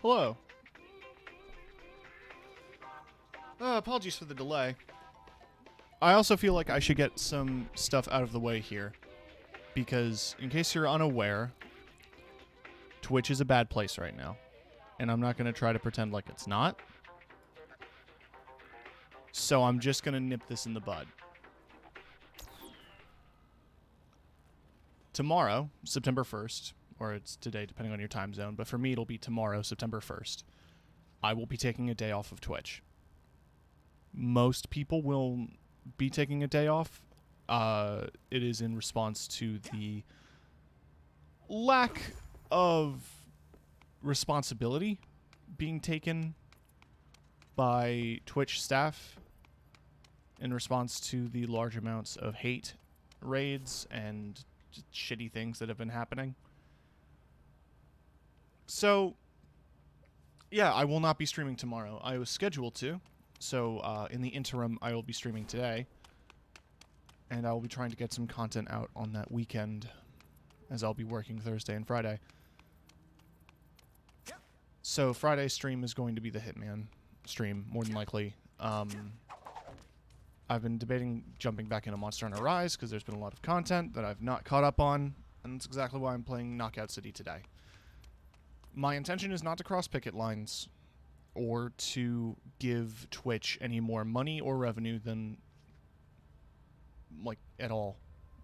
Hello. Apologies for the delay. I also feel like I should get some stuff out of the way here. Because, in case you're unaware, Twitch is a bad place right now. And I'm not going to try to pretend like it's not. So I'm just going to nip this in the bud. Tomorrow, September 1st, or it's today depending on your time zone, but for me it'll be tomorrow, September 1st, I will be taking a day off of Twitch. Most people will be taking a day off. It is in response to the lack of responsibility being taken by Twitch staff in response to the large amounts of hate raids and just shitty things that have been happening. So, yeah, I will not be streaming tomorrow. I was scheduled to. So, in the interim, I will be streaming today. And I will be trying to get some content out on that weekend, as I'll be working Thursday and Friday. So, Friday's stream is going to be the Hitman stream, more than likely. I've been debating jumping back into Monster Hunter Rise, because there's been a lot of content that I've not caught up on, and that's exactly why I'm playing Knockout City today. My intention is not to cross picket lines, or to give Twitch any more money or revenue than, like, at all.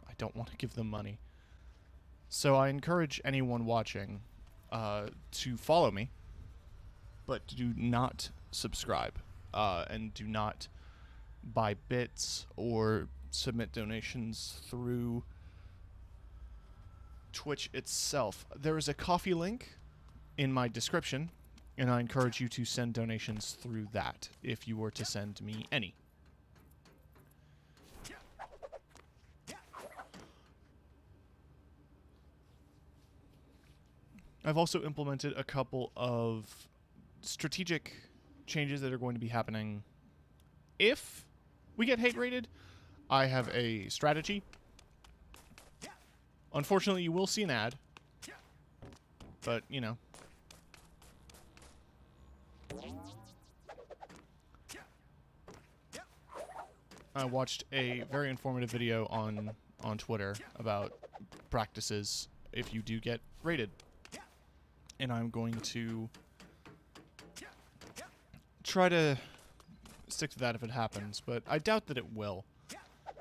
I don't want to give them money. So I encourage anyone watching to follow me, but do not subscribe, and do not buy bits or submit donations through Twitch itself. There is a Ko-fi link in my description, and I encourage you to send donations through that if you were to send me any. I've also implemented a couple of strategic changes that are going to be happening if we get hate rated. I have a strategy. Unfortunately, you will see an ad, but, you know. I watched a very informative video on Twitter about practices if you do get rated. And I'm going to try to stick to that if it happens, but I doubt that it will.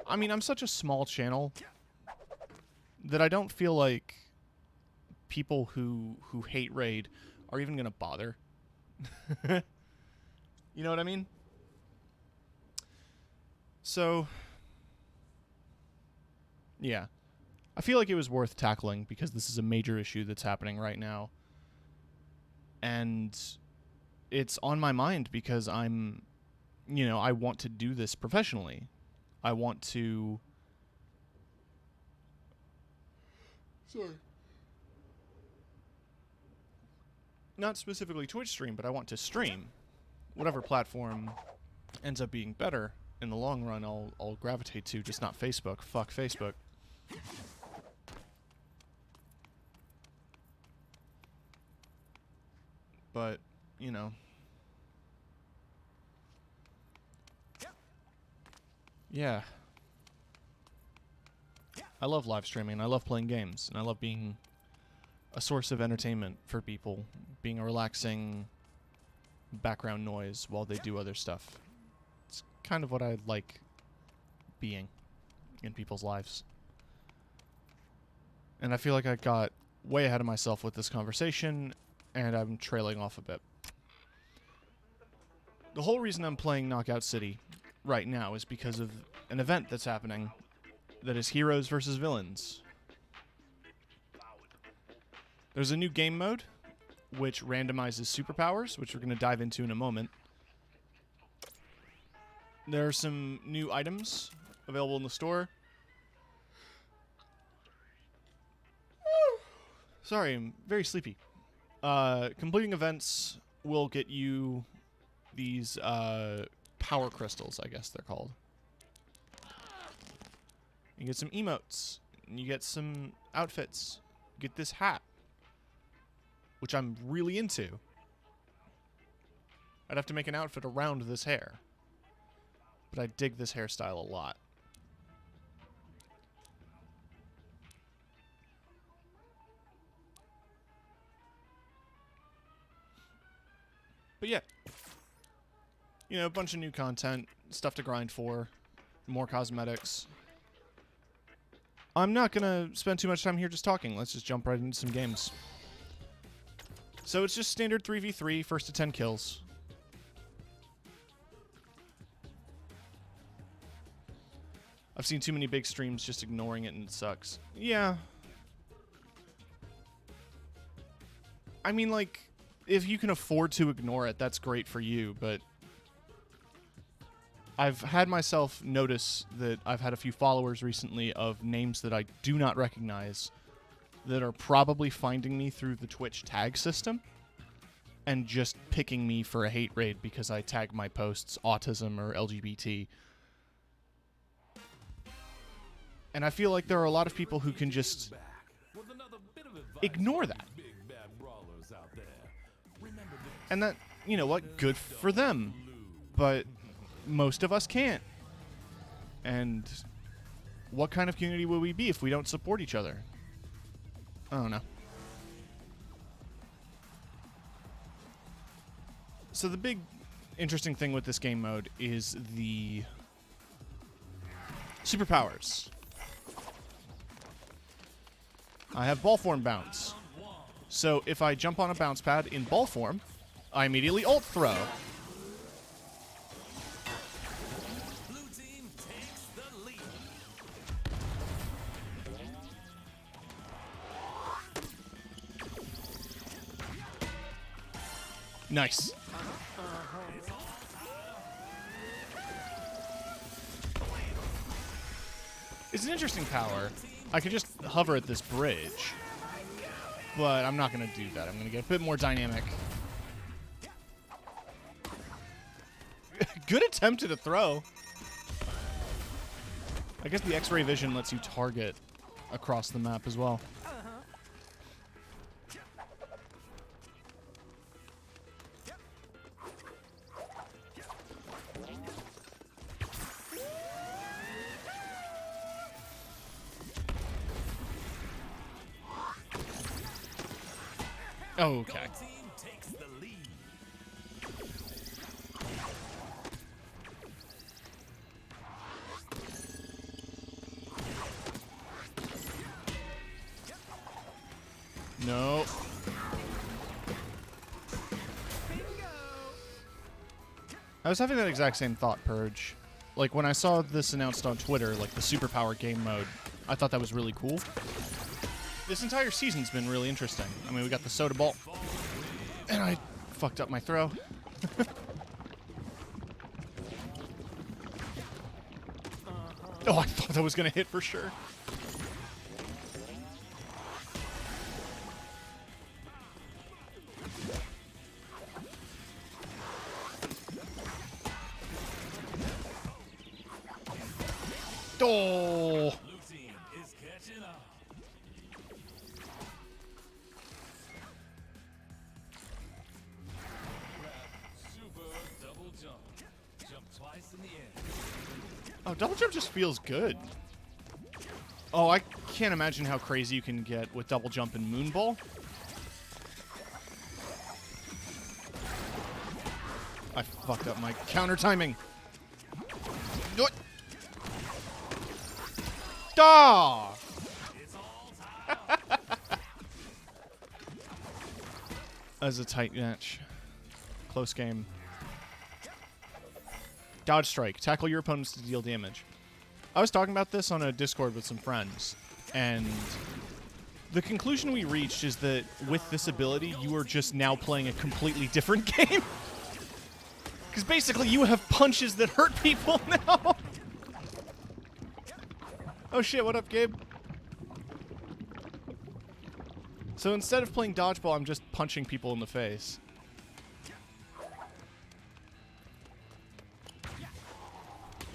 I mean, I'm such a small channel that I don't feel like people who hate raid are even gonna bother. You know what I mean? So, yeah. I feel like it was worth tackling because this is a major issue that's happening right now. And it's on my mind because I'm, you know, I want to do this professionally. I want to... Sorry. Not specifically Twitch stream, but I want to stream. Whatever platform ends up being better in the long run, I'll gravitate to, just not Facebook. Fuck Facebook. But, you know. Yeah. I love live streaming, and I love playing games, and I love being a source of entertainment for people, being a relaxing background noise while they do other stuff. It's kind of what I like being in people's lives. And I feel like I got way ahead of myself with this conversation, and I'm trailing off a bit. The whole reason I'm playing Knockout City right now is because of an event that's happening that is Heroes versus Villains. There's a new game mode which randomizes superpowers, which we're going to dive into in a moment. There are some new items available in the store. Sorry, I'm very sleepy. Completing events will get you these power crystals, I guess they're called. You get some emotes. And you get some outfits. You get this hat, which I'm really into. I'd have to make an outfit around this hair. But I dig this hairstyle a lot. But yeah. You know, a bunch of new content, stuff to grind for, more cosmetics. I'm not going to spend too much time here just talking. Let's just jump right into some games. So it's just standard 3v3, first to 10 kills. I've seen too many big streams just ignoring it and it sucks. Yeah. I mean, like, if you can afford to ignore it, that's great for you, but I've had myself notice that I've had a few followers recently of names that I do not recognize that are probably finding me through the Twitch tag system and just picking me for a hate raid because I tag my posts autism or LGBT. And I feel like there are a lot of people who can just ignore that. And that, you know what, good for them. But most of us can't. And what kind of community will we be if we don't support each other? I don't know. So the big interesting thing with this game mode is the Superpowers. I have ball form bounce. So if I jump on a bounce pad in ball form, I immediately ult throw. Blue team takes the lead. Nice. It's an interesting power. I could just hover at this bridge, but I'm not going to do that. I'm going to get a bit more dynamic. Good attempt at a throw. I guess the X-ray vision lets you target across the map as well. Okay. Team takes the lead. No. I was having that exact same thought, Purge. Like, when I saw this announced on Twitter, like, the Superpower game mode, I thought that was really cool. This entire season's been really interesting. I mean, we got the soda ball, and I fucked up my throw. Oh, I thought that was going to hit for sure. Oh! Blue team is catching up. Super double jump. Jump twice in the air. Oh, double jump just feels good. Oh, I can't imagine how crazy you can get with double jump and moonball. I fucked up my counter timing. What? Ah! It's all time. That was a tight match. Close game. Dodge strike. Tackle your opponents to deal damage. I was talking about this on a Discord with some friends, and the conclusion we reached is that with this ability, you are just now playing a completely different game. Because basically, you have punches that hurt people now. Oh shit, what up, Gabe? So instead of playing dodgeball, I'm just punching people in the face.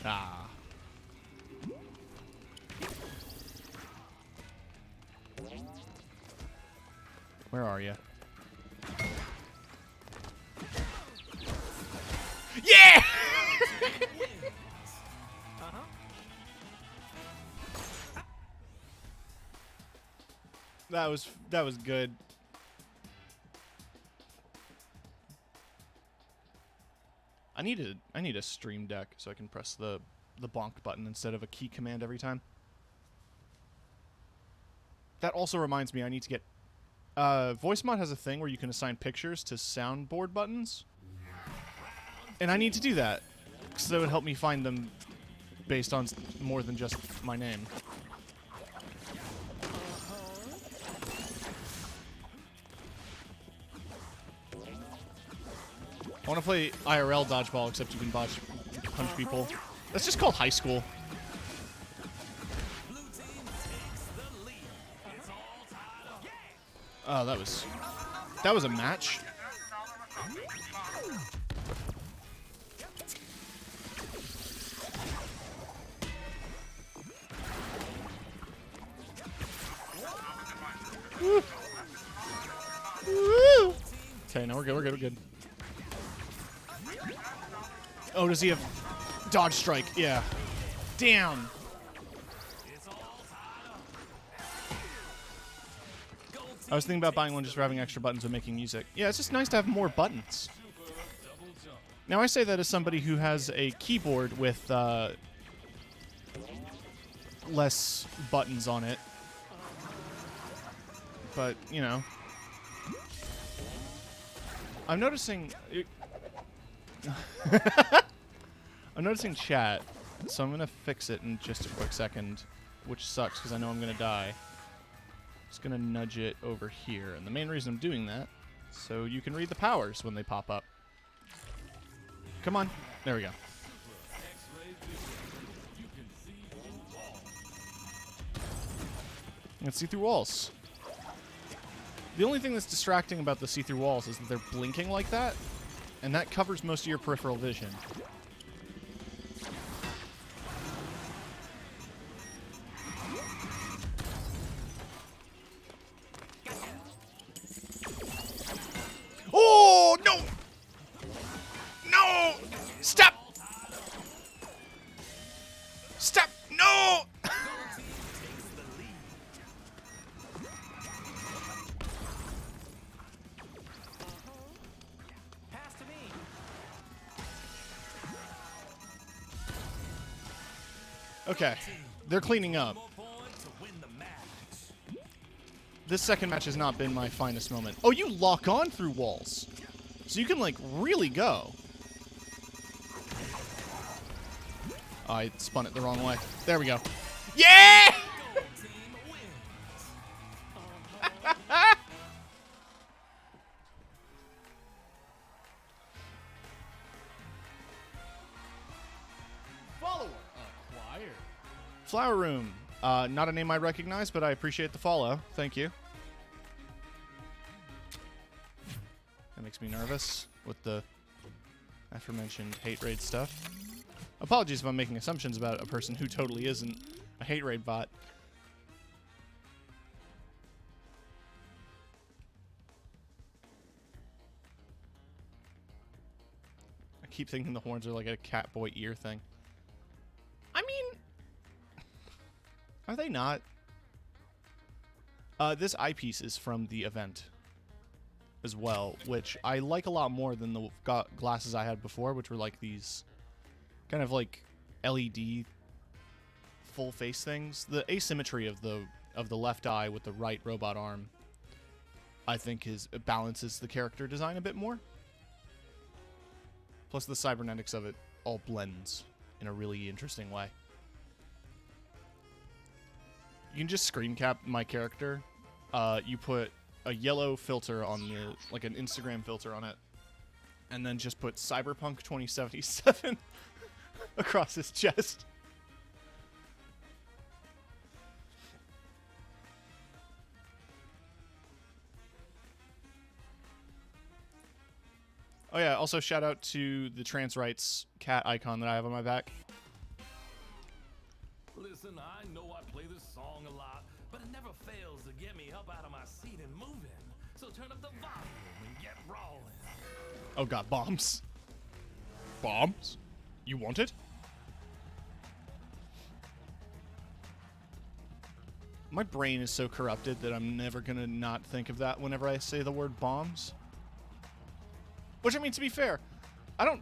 Ah. Where are you? Yeah! That was good. I need a stream deck so I can press the bonk button instead of a key command every time. That also reminds me I need to get VoiceMod has a thing where you can assign pictures to soundboard buttons. And I need to do that because that would help me find them based on more than just my name. I want to play IRL dodgeball, except you can punch people. That's just called high school. Oh, that was a match. Woo. Woo. Okay, no, we're good. Oh, does he have dodge strike? Yeah. Damn. I was thinking about buying one just for having extra buttons and making music. Yeah, it's just nice to have more buttons. Now, I say that as somebody who has a keyboard with less buttons on it. But, you know. I'm noticing... I'm noticing chat, so I'm going to fix it in just a quick second, which sucks because I know I'm going to die. Just going to nudge it over here, and the main reason I'm doing that, so you can read the powers when they pop up. Come on. There we go. Let's see through walls. The only thing that's distracting about the see-through walls is that they're blinking like that, and that covers most of your peripheral vision. Oh, no! No! Stop! Stop! No! Okay, they're cleaning up. This second match has not been my finest moment. Oh, you lock on through walls. So you can, like, really go. Oh, I spun it the wrong way. There we go. Yeah! Follower acquired. Flower Room. Not a name I recognize, but I appreciate the follow. Thank you. That makes me nervous with the aforementioned hate raid stuff. Apologies if I'm making assumptions about a person who totally isn't a hate raid bot. I keep thinking the horns are like a Catboy ear thing. I mean, are they not? This eyepiece is from the event as well, which I like a lot more than the glasses I had before, which were like these kind of like LED full face things. The asymmetry of the left eye with the right robot arm, I think, balances the character design a bit more. Plus the cybernetics of it all blends in a really interesting way. You can just screen cap my character. You put a yellow filter on the, like an Instagram filter on it, and then just put Cyberpunk 2077 across his chest. Oh yeah, also shout out to the trans rights cat icon that I have on my back. Listen, I know I play this song a lot, but it never fails to get me up out of my seat and moving. So turn up the volume and get rolling. Oh god, bombs. Bombs? You want it? My brain is so corrupted that I'm never gonna not think of that whenever I say the word bombs. Which, I mean, to be fair, I don't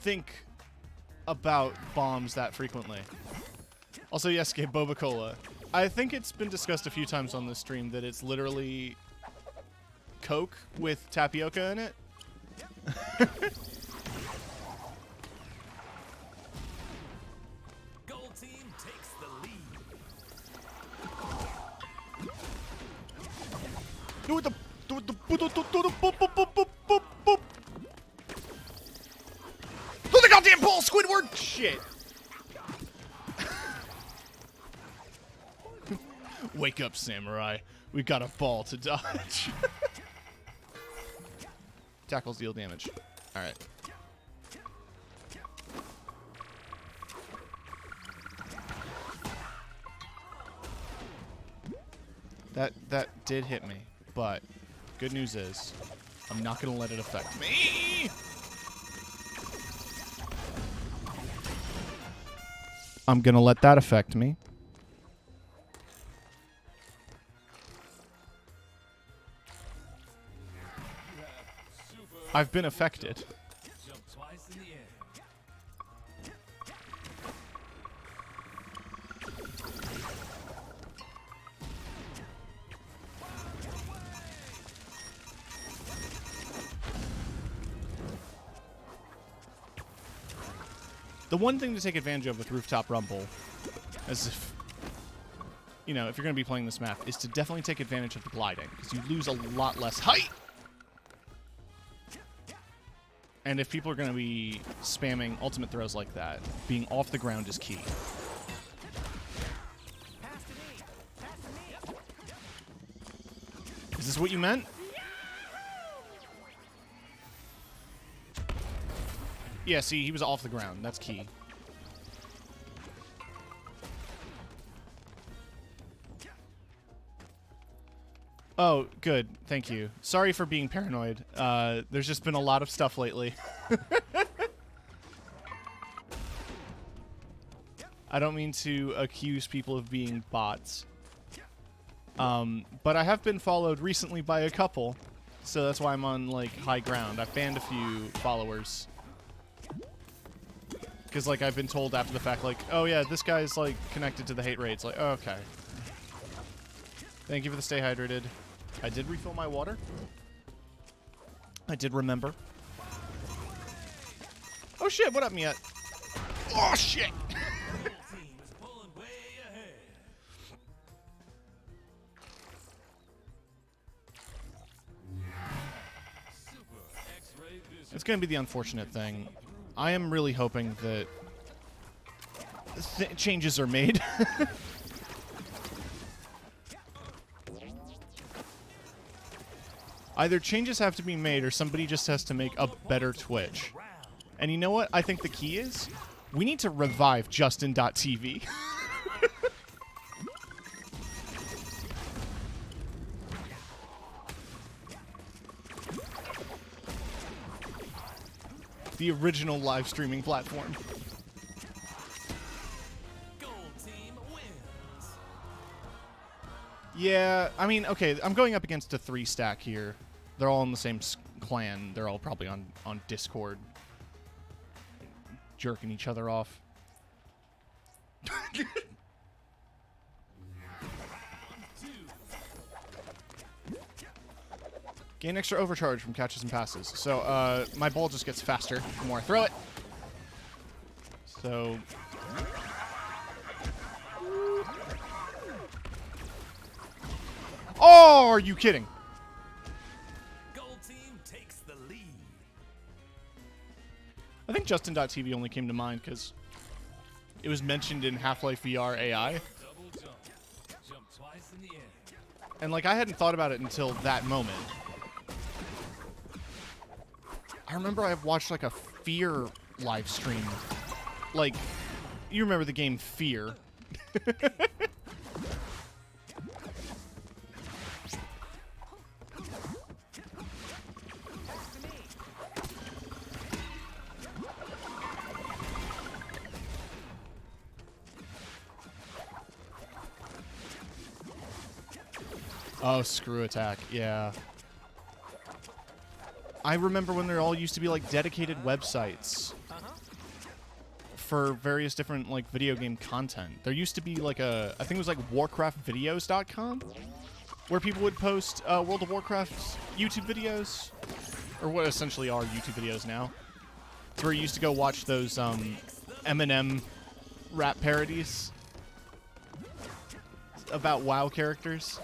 think about bombs that frequently. Also, yes, Gabe, Boba Cola. I think it's been discussed a few times on this stream that it's literally Coke with tapioca in it. Gold team takes the lead. Do the boop, boop. Do the goddamn ball, Squidward! Shit. Wake up, samurai. We got a ball to dodge. Tackles deal damage. Alright. That did hit me, but good news is I'm not gonna let it affect me. I'm gonna let that affect me. I've been affected. Jump twice in the air. The one thing to take advantage of with Rooftop Rumble, as if, you know, if you're going to be playing this map, is to definitely take advantage of the gliding, because you lose a lot less height. And if people are going to be spamming ultimate throws like that, being off the ground is key. Is this what you meant? Yeah, see, he was off the ground. That's key. Oh, good. Thank you. Sorry for being paranoid. There's just been a lot of stuff lately. I don't mean to accuse people of being bots. But I have been followed recently by a couple, so that's why I'm on, like, high ground. I've banned a few followers. Because, like, I've been told after the fact, like, oh, yeah, this guy's, like, connected to the hate raids. Like, oh, okay. Thank you for the stay hydrated. I did refill my water. I did remember. Oh, shit, what up, Miet? Oh, shit! Team is pulling way ahead. Super X-ray vision. It's going to be the unfortunate thing. I am really hoping that changes are made. Either changes have to be made or somebody just has to make a better Twitch. And you know what I think the key is? We need to revive Justin.tv. The original live streaming platform. Gold team wins. Yeah, I mean, okay, I'm going up against a 3-stack here. They're all in the same clan. They're all probably on Discord. Jerking each other off. Gain extra overcharge from catches and passes. So, my ball just gets faster the more I throw it. So... Oh, are you kidding? Gold team takes the lead. I think Justin.tv only came to mind because it was mentioned in Half-Life VR AI. Double jump. Jump twice in the air. And, like, I hadn't thought about it until that moment. I remember I watched, like, a Fear live stream. Like, you remember the game Fear. Oh, screw attack. Yeah. I remember when there all used to be like dedicated websites for various different like video game content. There used to be like I think it was like warcraftvideos.com where people would post World of Warcraft YouTube videos, or what essentially are YouTube videos now. It's where you used to go watch those Eminem rap parodies about WoW characters.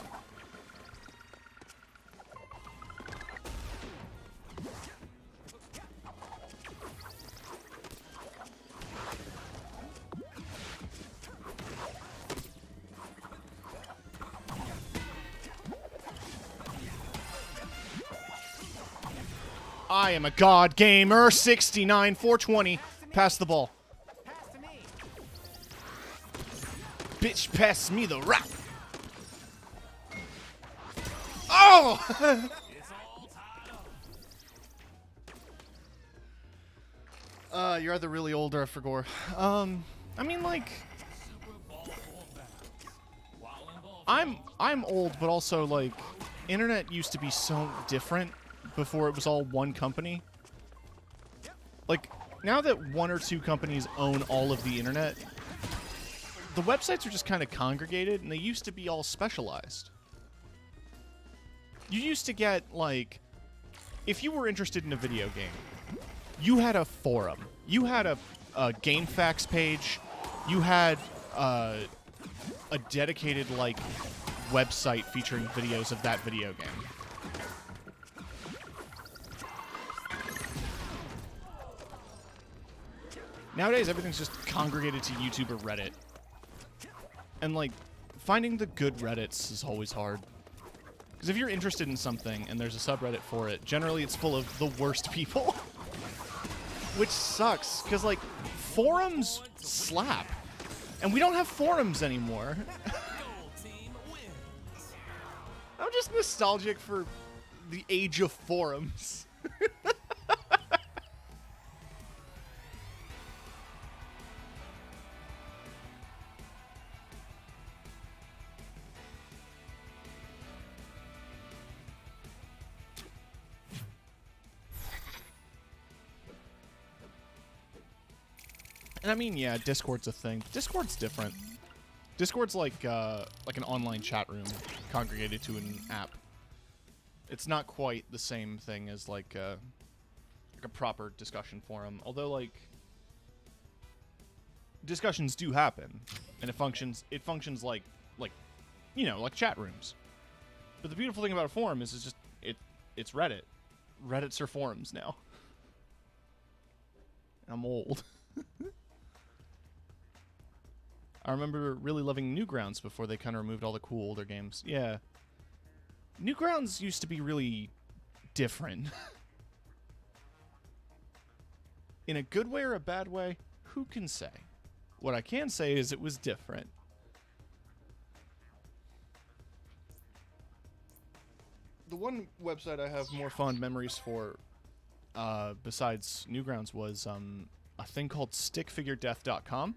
I am a god gamer. 69, 420. Pass the ball. Bitch, pass me the rock. Oh! You're either really old or I forgot. I mean, like, I'm old, but also like, internet used to be so different before it was all one company. Like, now that one or two companies own all of the internet, the websites are just kind of congregated, and they used to be all specialized. You used to get, like, if you were interested in a video game, you had a forum. You had a GameFAQs page. You had a dedicated, like, website featuring videos of that video game. Nowadays, everything's just congregated to YouTube or Reddit. And, like, finding the good Reddits is always hard. Because if you're interested in something and there's a subreddit for it, generally it's full of the worst people. Which sucks, because, like, forums slap. And we don't have forums anymore. I'm just nostalgic for the age of forums. And I mean, yeah, Discord's a thing. Discord's different. Discord's like an online chat room congregated to an app. It's not quite the same thing as like a proper discussion forum. Although, like, discussions do happen, and it functions like you know, like chat rooms. But the beautiful thing about a forum is it's just it's Reddit. Reddits are forums now. I'm old. I remember really loving Newgrounds before they kind of removed all the cool older games. Yeah. Newgrounds used to be really different. In a good way or a bad way, who can say? What I can say is it was different. The one website I have more fond memories for, besides Newgrounds, was a thing called stickfiguredeath.com.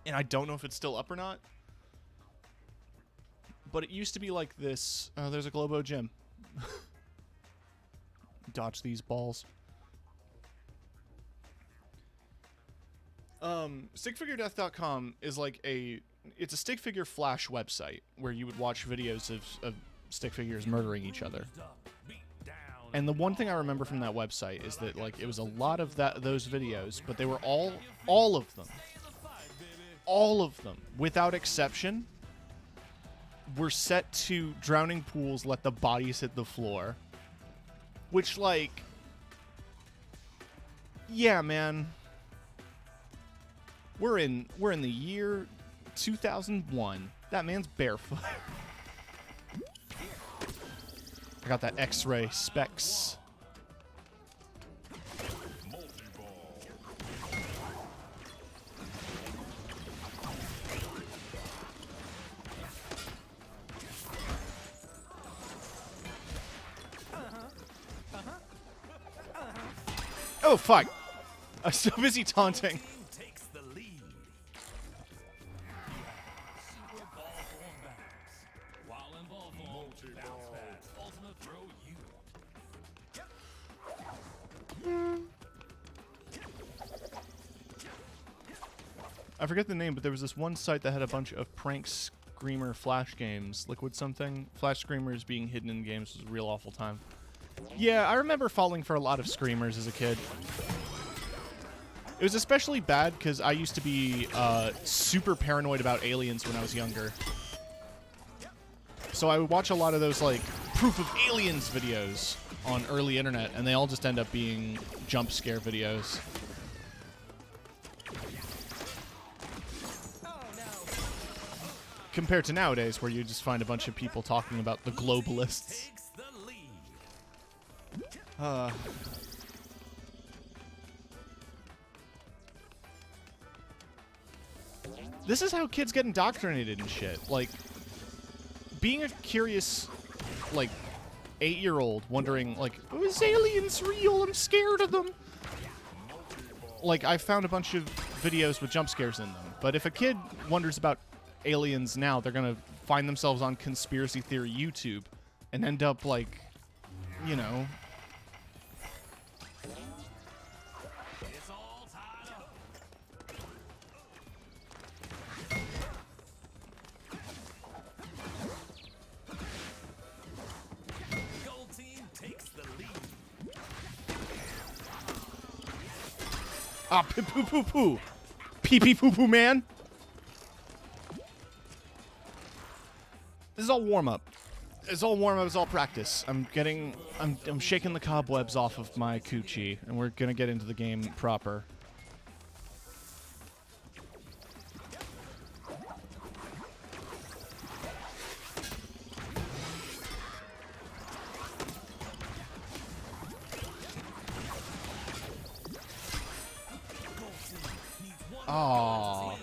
And I don't know if it's still up or not. But it used to be like this. There's a Globo gym. Dodge these balls. Stickfiguredeath.com is like it's a stick figure flash website where you would watch videos of stick figures murdering each other. And the one thing I remember from that website is that, like, it was a lot of those videos, but they were all of them, without exception, were set to drowning pools, let the bodies hit the floor. Which, like, yeah, man. We're in the year 2001. That man's barefoot. I got that XRay Specs. Oh, fuck. I'm so busy taunting. I forget the name, but there was this one site that had a bunch of prank screamer flash games. Liquid something. Flash screamers being hidden in games was a real awful time. Yeah, I remember falling for a lot of screamers as a kid. It was especially bad because I used to be super paranoid about aliens when I was younger. So I would watch a lot of those, like, proof of aliens videos on early internet, and they all just end up being jump scare videos. Compared to nowadays, where you just find a bunch of people talking about the globalists. This is how kids get indoctrinated and shit. Like, being a curious, like, 8-year-old wondering, like, oh, is aliens real? I'm scared of them. Like, I found a bunch of videos with jump scares in them. But if a kid wonders about aliens now, they're gonna find themselves on conspiracy theory YouTube and end up, like, you know... Ah, poo-poo-poo-poo. Pee-pee-poo-poo, man. This is all warm-up. It's all warm-up. It's all practice. I'm shaking the cobwebs off of my coochie, and we're gonna get into the game proper. Aww.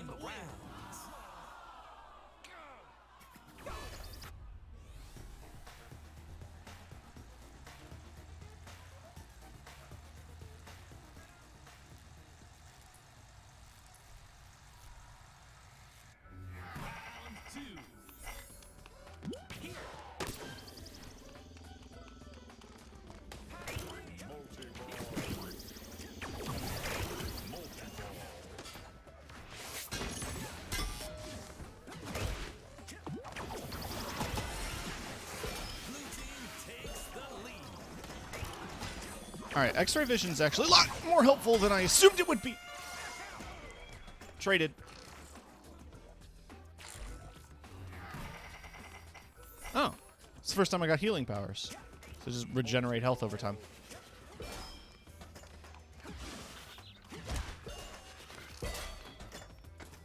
Alright, X-ray vision's actually a lot more helpful than I assumed it would be. Traded. Oh. It's the first time I got healing powers. So just regenerate health over time.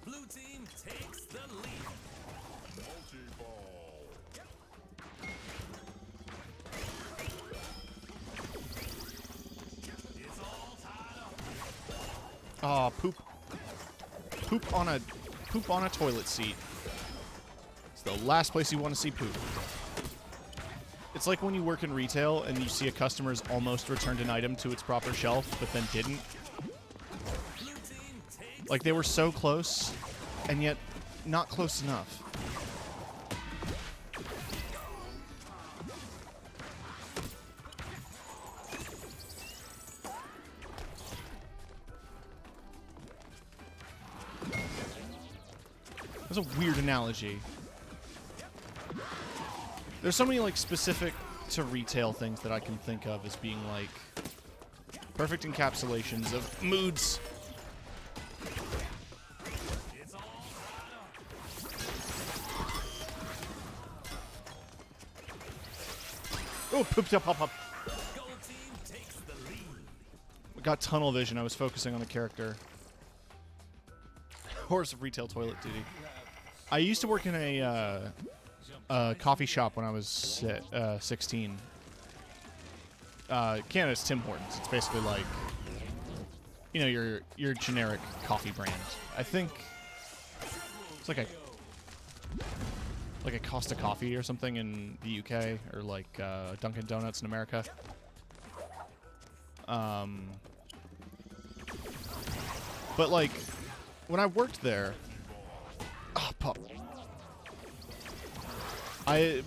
Blue team takes the lead. Multi-ball. Aw, poop. Poop on a toilet seat. It's the last place you want to see poop. It's like when you work in retail and you see a customer's almost returned an item to its proper shelf, but then didn't. Like they were so close, and yet not close enough. That's a weird analogy. There's so many, like, specific to retail things that I can think of as being, like, perfect encapsulations of moods. Oh, pooped up, pop up. I got tunnel vision. I was focusing on the character. Horse of retail toilet duty. I used to work in a coffee shop when I was 16. Canada's Tim Hortons. It's basically like, you know, your generic coffee brand. I think it's like a Costa Coffee or something in the UK, or like Dunkin' Donuts in America. But like when I worked there, pop. I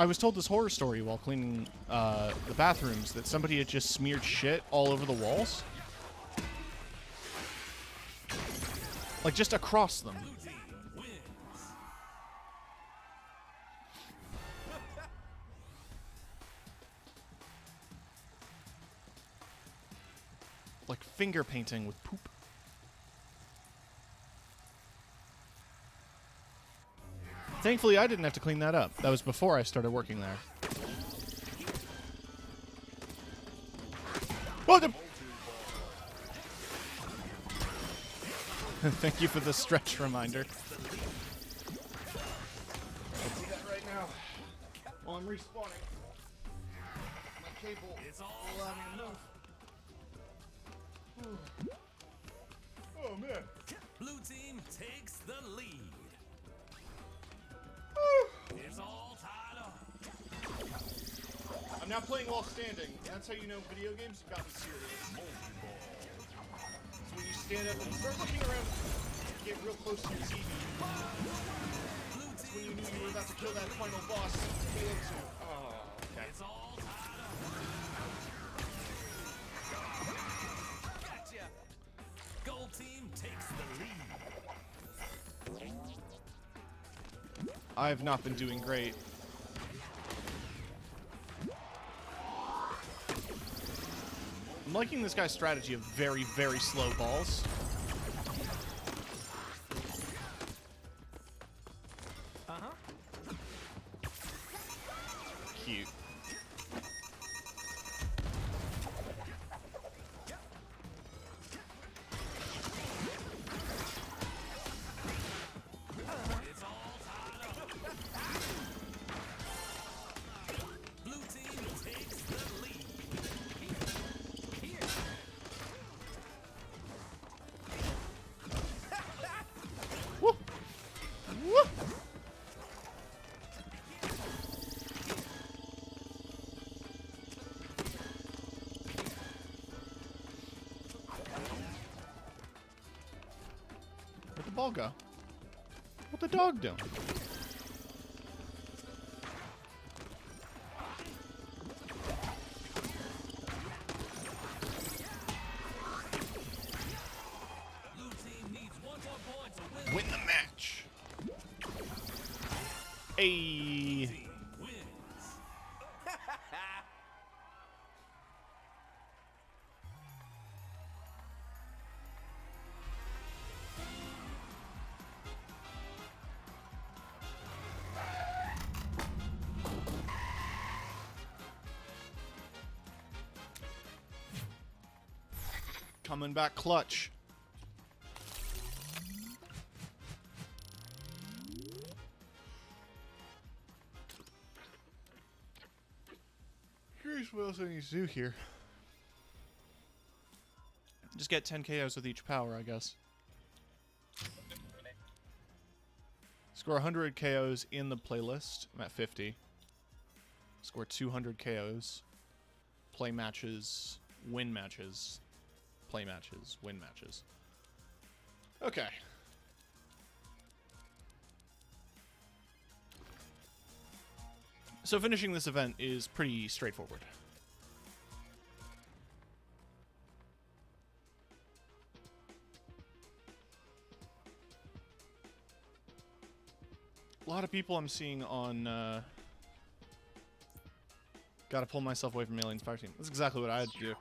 was told this horror story while cleaning the bathrooms that somebody had just smeared shit all over the walls. Like, just across them. Blue team wins. Like finger painting with poop. Thankfully, I didn't have to clean that up. That was before I started working there. Oh, thank you for the stretch reminder. I'll do that right now. While I'm respawning. My cable will allow me to move. Oh, man. Blue team takes the lead. It's all tied up. I'm now playing while standing. That's how you know video games have gotten serious. So when you stand up and start looking around, get real close to your TV. That's when you knew you were about to kill that final boss. Halo 2. Oh, okay. It's all tied up. Gotcha. Gold team takes the lead. I've not been doing great. I'm liking this guy's strategy of very, very slow balls. Cute. It's all tied up. Blue team takes the lead. Woo! Woo! Where'd the ball go? What the dog doing? Blue team needs one more point to win. Win the match. Hey. Team wins. Coming back clutch. Curious what else I need to do here. Just get 10 KOs with each power, I guess. Score 100 KOs in the playlist. I'm at 50. Score 200 KOs. Play matches. Win matches. Play matches. Win matches. Okay. So finishing this event is pretty straightforward. A lot of people I'm seeing on gotta pull myself away from Aliens Fireteam. That's exactly what I had to do.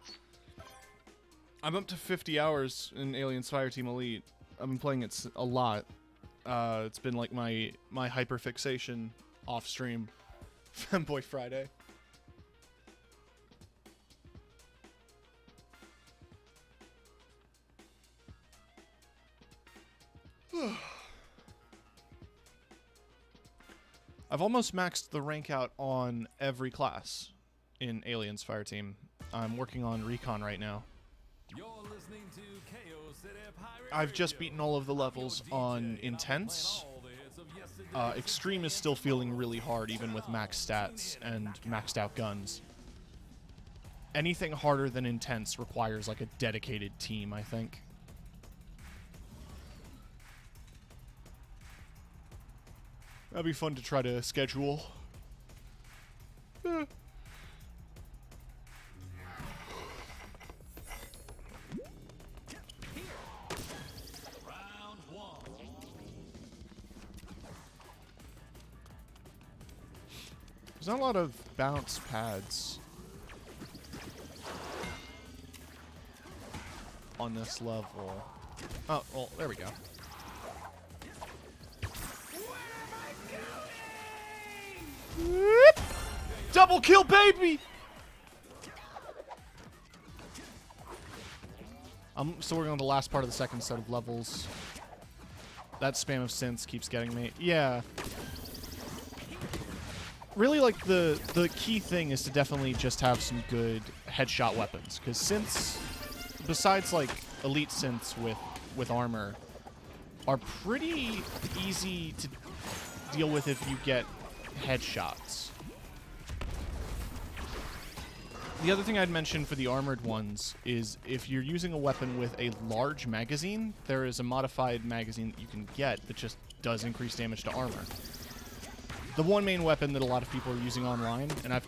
I'm up to 50 hours in Aliens Fireteam Elite. I've been playing it a lot. It's been like my hyperfixation off stream. Fanboy Friday. I've almost maxed the rank out on every class in Aliens Fireteam. I'm working on Recon right now. You're listening to KO City Pirate I've just Radio. beaten all of the levels on Intense. Extreme is still feeling really hard, even with max stats and maxed out guns. Anything harder than Intense requires like a dedicated team, I think. That'd be fun to try to schedule. Round one. There's not a lot of bounce pads on this level. Oh, well, there we go. Whoop! Double kill, baby! I'm still working on the last part of the second set of levels. That spam of synths keeps getting me. Yeah. Really, like, the key thing is to definitely just have some good headshot weapons. Because synths, besides, like, elite synths with armor, are pretty easy to deal with if you get headshots. The other thing I'd mention for the armored ones is if you're using a weapon with a large magazine, there is a modified magazine that you can get that just does increase damage to armor. The one main weapon that a lot of people are using online, and I've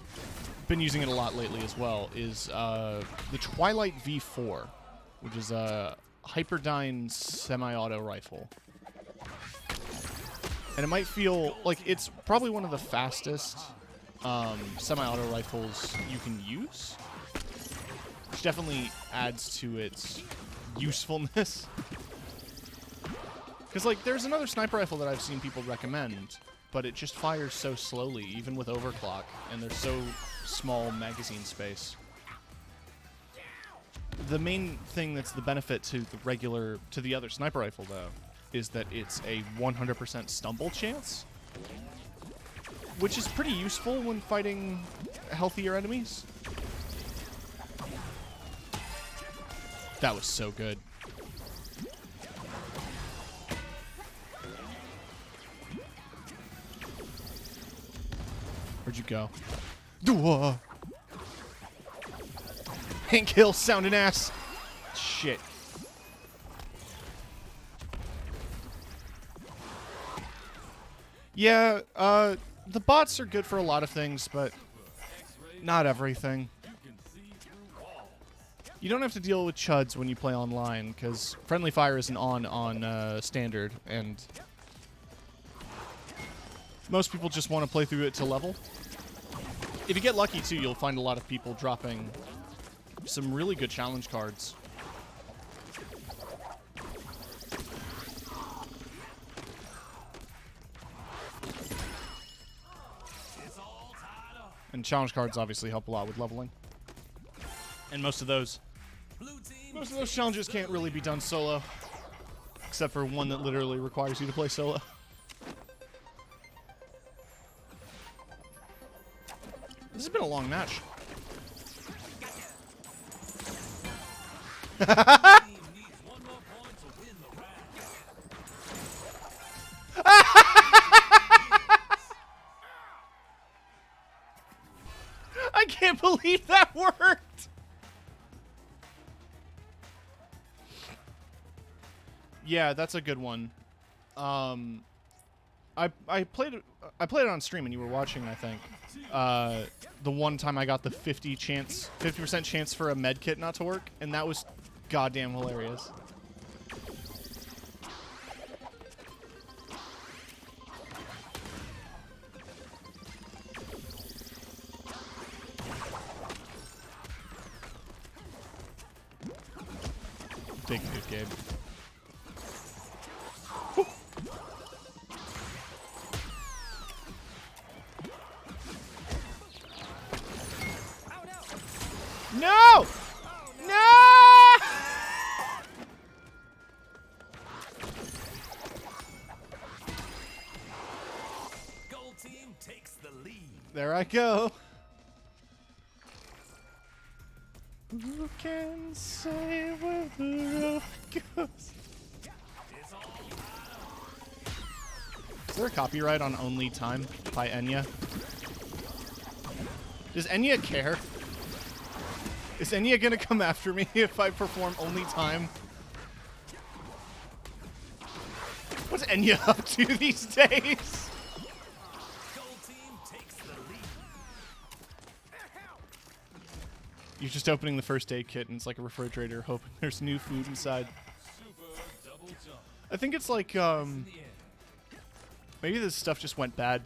been using it a lot lately as well, is the Twilight V4, which is a Hyperdyne semi-auto rifle. And it might feel like it's probably one of the fastest semi-auto rifles you can use, which definitely adds to its usefulness. Because, like, there's another sniper rifle that I've seen people recommend, but it just fires so slowly, even with overclock, and there's so small magazine space. The main thing that's the benefit to the other sniper rifle, though, is that it's a 100% stumble chance, which is pretty useful when fighting healthier enemies. That was so good. Where'd you go? Dua! Hank Hill sounding ass. Shit. Yeah, the bots are good for a lot of things, but not everything. You don't have to deal with chuds when you play online, because friendly fire isn't on standard, and most people just want to play through it to level. If you get lucky, too, you'll find a lot of people dropping some really good challenge cards. And challenge cards obviously help a lot with leveling. And most of those challenges can't really be done solo, except for one that literally requires you to play solo. This has been a long match. I can't believe that worked. Yeah, that's a good one. I played it on stream and you were watching, I think. The one time I got the 50% chance for a med kit not to work, and that was goddamn hilarious. Big dude, Gabe. Whew. No! No! Gold team takes the lead. There I go. Who can say where the road goes? Is there a copyright on Only Time by Enya? Does Enya care? Is Enya gonna come after me if I perform Only Time? What's Enya up to these days? You're just opening the first aid kit and it's like a refrigerator, hoping there's new food inside. I think it's like, maybe this stuff just went bad.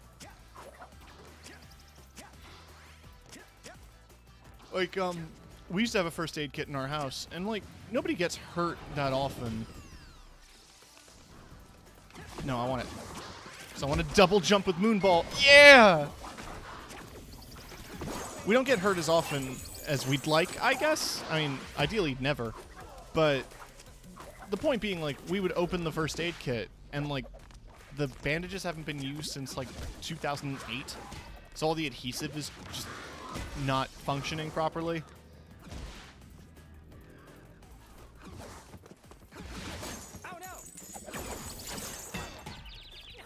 Like, we used to have a first aid kit in our house, and, like, nobody gets hurt that often. No, I want it. So I want to double jump with Moonball. Yeah! We don't get hurt as often as we'd like, I guess. I mean, ideally, never. But the point being, like, we would open the first aid kit, and, like, the bandages haven't been used since, like, 2008. So all the adhesive is just not functioning properly.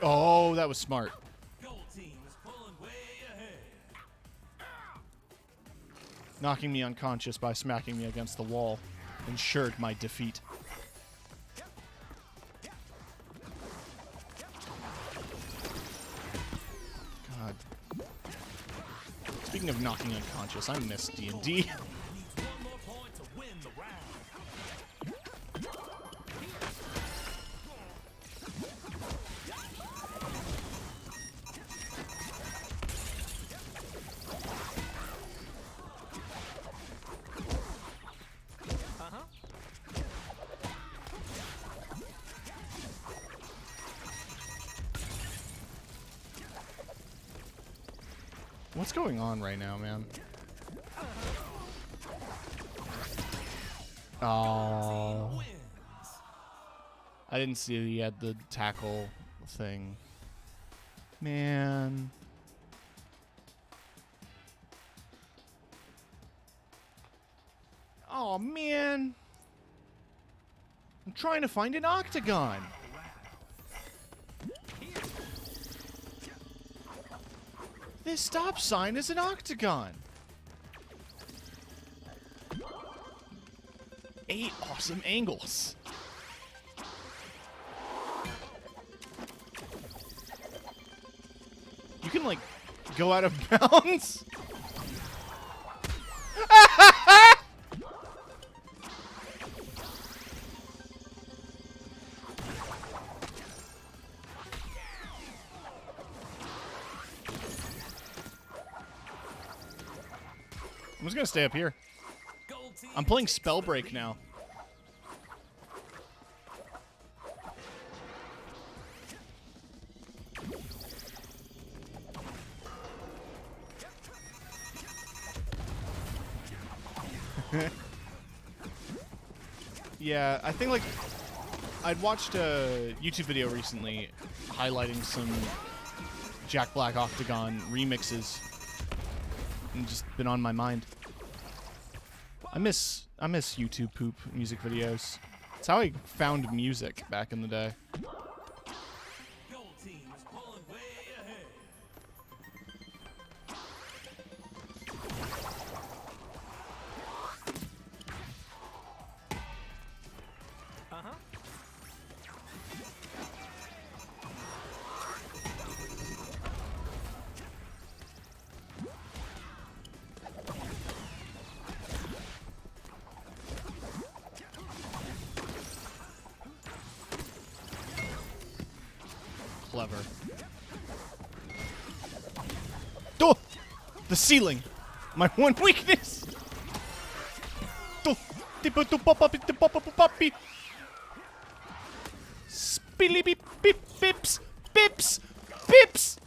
Oh, that was smart. Gold team is pulling way ahead. Knocking me unconscious by smacking me against the wall ensured my defeat. God. Speaking of knocking unconscious, I miss D&D. Needs one more point to win the round. What's going on right now, man? Oh. Wins. I didn't see he had the tackle thing. Man. Oh, man. I'm trying to find an Octagon. This stop sign is an Octagon. 8 awesome angles. You can, like, go out of bounds? I'm just gonna stay up here. Gold team I'm playing takes the Spellbreak lead. now. Yeah, I think, like, I'd watched a YouTube video recently highlighting some Jack Black Octagon remixes and just been on my mind. I miss YouTube poop music videos. It's how I found music back in the day. Gold team is pulling way ahead. Clever. Oh! The ceiling! My one weakness! Oh! Spilly beep beep bips bips bips!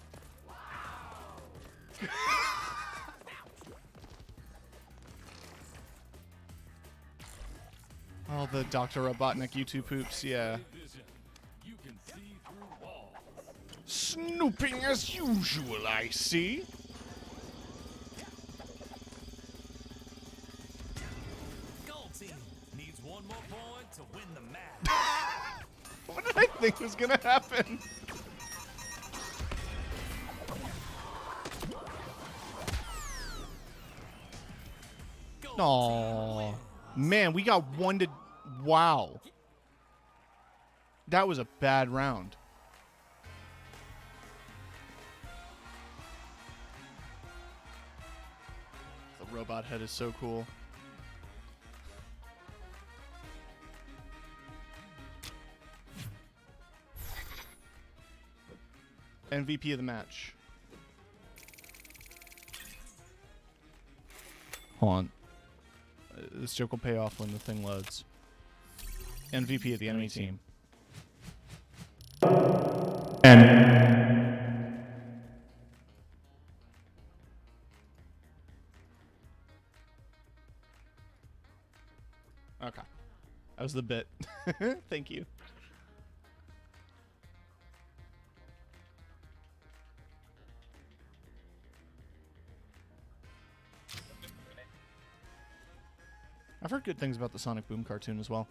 All the Dr. Robotnik YouTube poops, yeah. Vision. You can see through walls. Snooping as usual, I see. Gold team needs one more point to win the match. What did I think was gonna happen? Gold Aww. team wins. Man, we got one to... Wow. That was a bad round. The robot head is so cool. MVP of the match. Hold on. This joke will pay off when the thing loads. MVP of the enemy team. Okay. That was the bit. Thank you. I've heard good things about the Sonic Boom cartoon as well.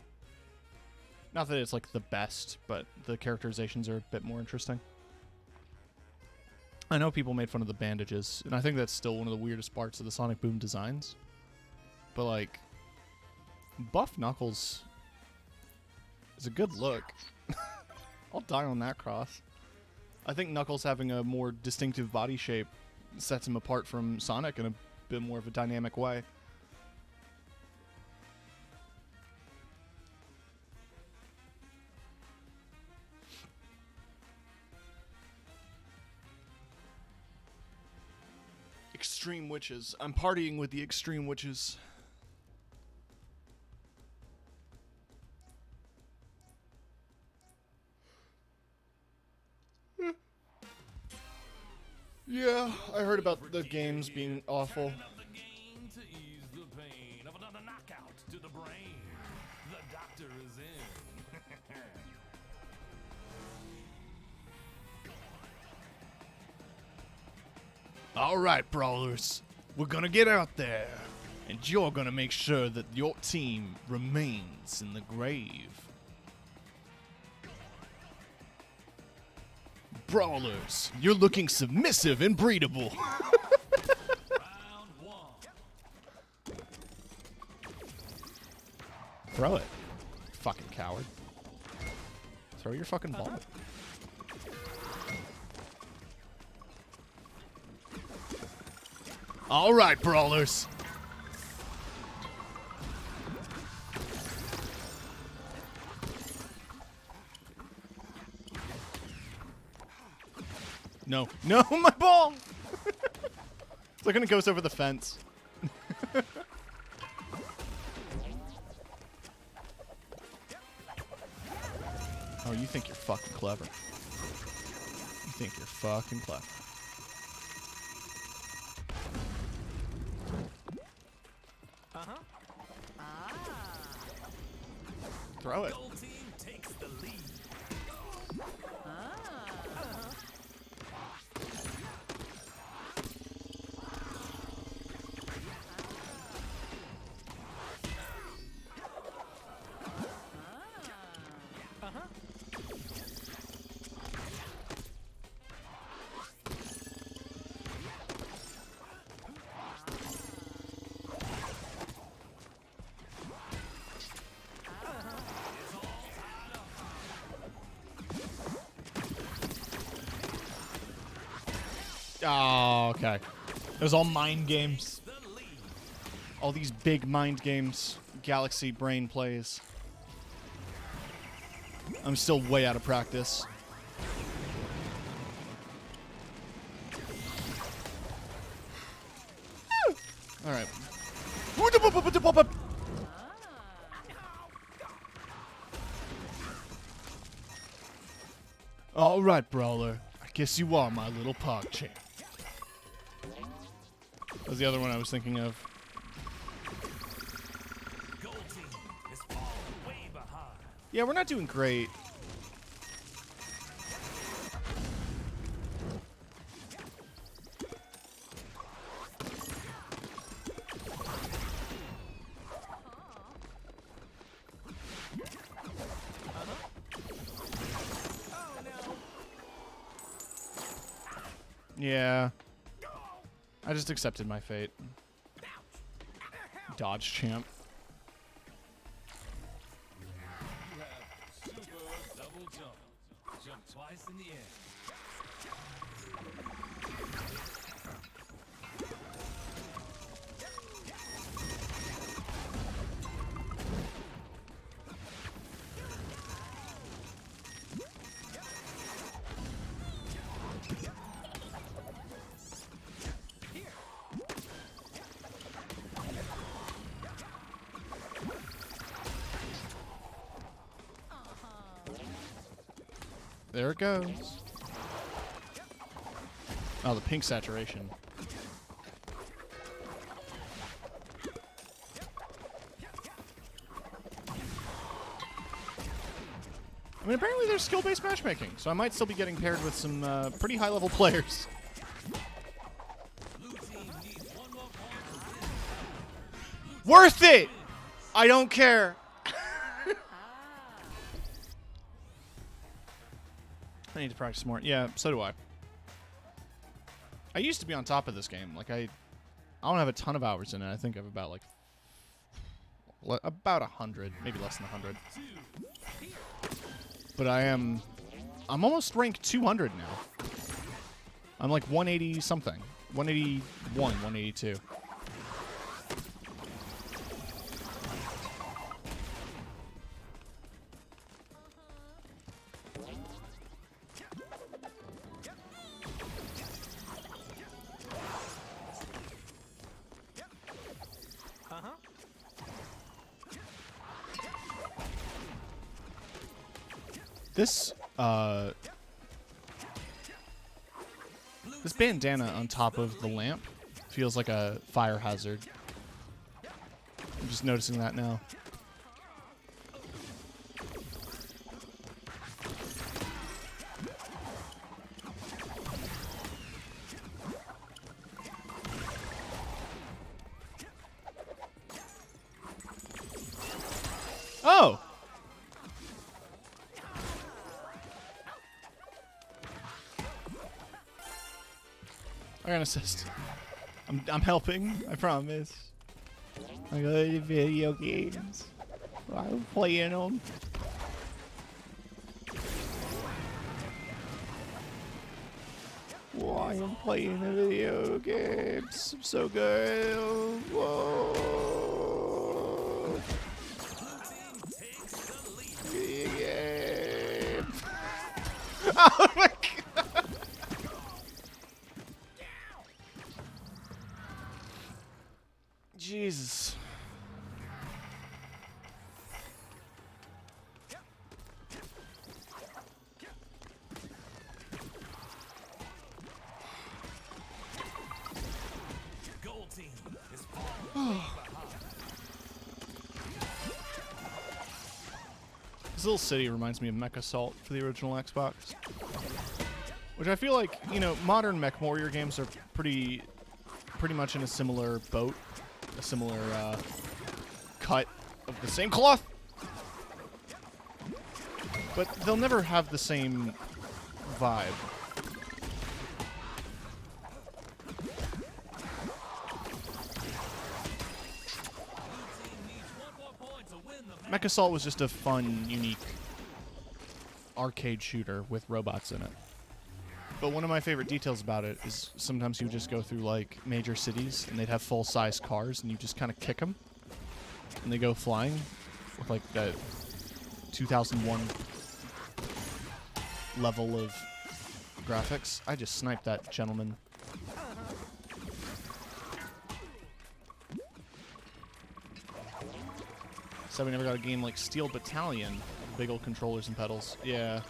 Not that it's like the best, but the characterizations are a bit more interesting. I know people made fun of the bandages, and I think that's still one of the weirdest parts of the Sonic Boom designs. But like, buff Knuckles is a good look. I'll die on that cross. I think Knuckles having a more distinctive body shape sets him apart from Sonic in a bit more of a dynamic way. Extreme Witches. I'm partying with the Extreme Witches. Yeah, I heard about the games being awful. All right, Brawlers. We're gonna get out there, and you're gonna make sure that your team remains in the grave. Brawlers, you're looking submissive and breedable. Round one. Throw it, fucking coward. Throw your fucking ball. All right, Brawlers. No, no, my ball! It's like when it goes over the fence. Oh, you think you're fucking clever. You think you're fucking clever. Throw it. Gold team takes the lead. Oh, okay. It was all mind games. All these big mind games. Galaxy brain plays. I'm still way out of practice. Alright. Alright, Brawler. I guess you are my little pog champ. That was the other one I was thinking of. Gold team is falling way behind. Yeah, we're not doing great. Yeah. I just accepted my fate. Dodge champ. You have super double jump. Jump twice in the air. There it goes. Oh, the pink saturation. I mean, apparently there's skill-based matchmaking, so I might still be getting paired with some pretty high-level players. Worth it! I don't care. I need to practice more. Yeah, so do I. I used to be on top of this game. Like, I don't have a ton of hours in it. I think I have about, like, about 100, maybe less than 100. But I'm almost ranked 200 now. I'm like 180 something. 181, 182. This bandana on top of the lamp feels like a fire hazard. I'm just noticing that now. Oh! I got an assist. I'm helping, I promise. I got video games. I'm playing them. Why I'm playing the video games? I'm so good. Whoa. Video game. Oh my god. Jesus. Gold team is This little city reminds me of Mech Assault for the original Xbox. Which I feel like, you know, modern Mech Warrior games are pretty much in a similar boat. A similar cut of the same cloth. But they'll never have the same vibe. Mech Assault was just a fun, unique arcade shooter with robots in it. But one of my favorite details about it is sometimes you just go through, like, major cities, and they'd have full-size cars, and you just kind of kick them, and they go flying with, like, that 2001 level of graphics. I just sniped that gentleman. So we never got a game like Steel Battalion, big old controllers and pedals. Yeah.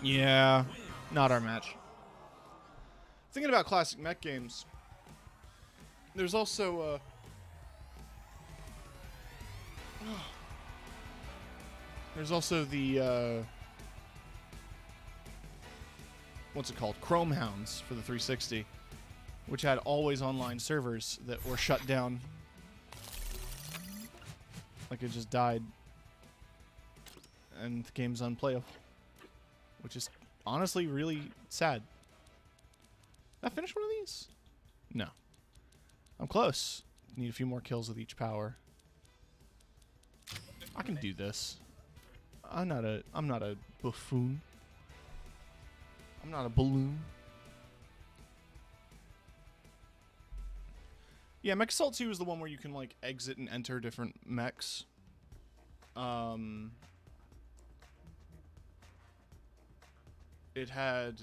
Yeah, not our match. Thinking about classic mech games, there's also the what's it called? Chrome Hounds for the 360, which had always online servers that were shut down. Like it just died, and the game's unplayable. Which is honestly really sad. Did I finish one of these? No. I'm close. Need a few more kills with each power. I can do this. I'm not a buffoon. I'm not a balloon. Yeah, Mech Assault 2 is the one where you can like exit and enter different mechs. It had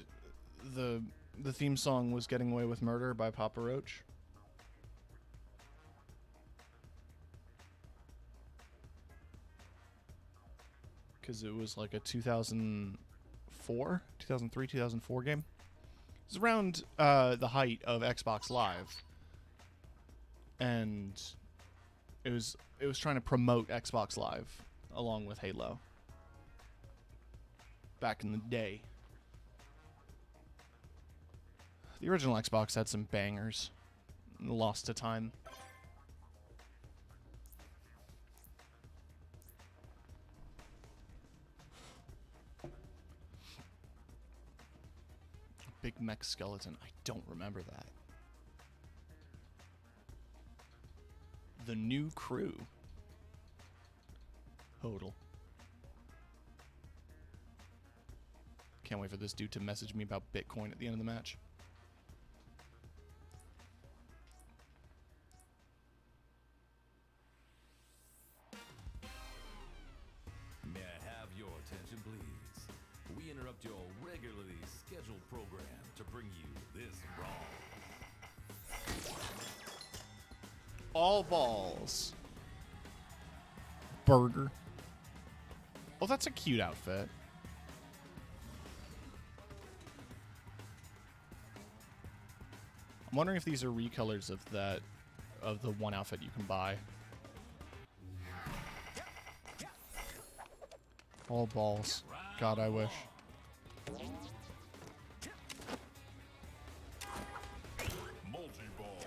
the theme song was "Getting Away with Murder" by Papa Roach. because it was like a 2003, 2004 game. It was around the height of Xbox Live, and it was trying to promote Xbox Live along with Halo back in the day. The original Xbox had some bangers, lost to time. Big mech skeleton. I don't remember that. The new crew. Hodl. Can't wait for this dude to message me about Bitcoin at the end of the match. May I have your attention, please? We interrupt your regularly scheduled program to bring you this brawl. All balls. Burger. Oh, that's a cute outfit. I'm wondering if these are recolors of the one outfit you can buy. All balls. God, I wish. Multi-ball.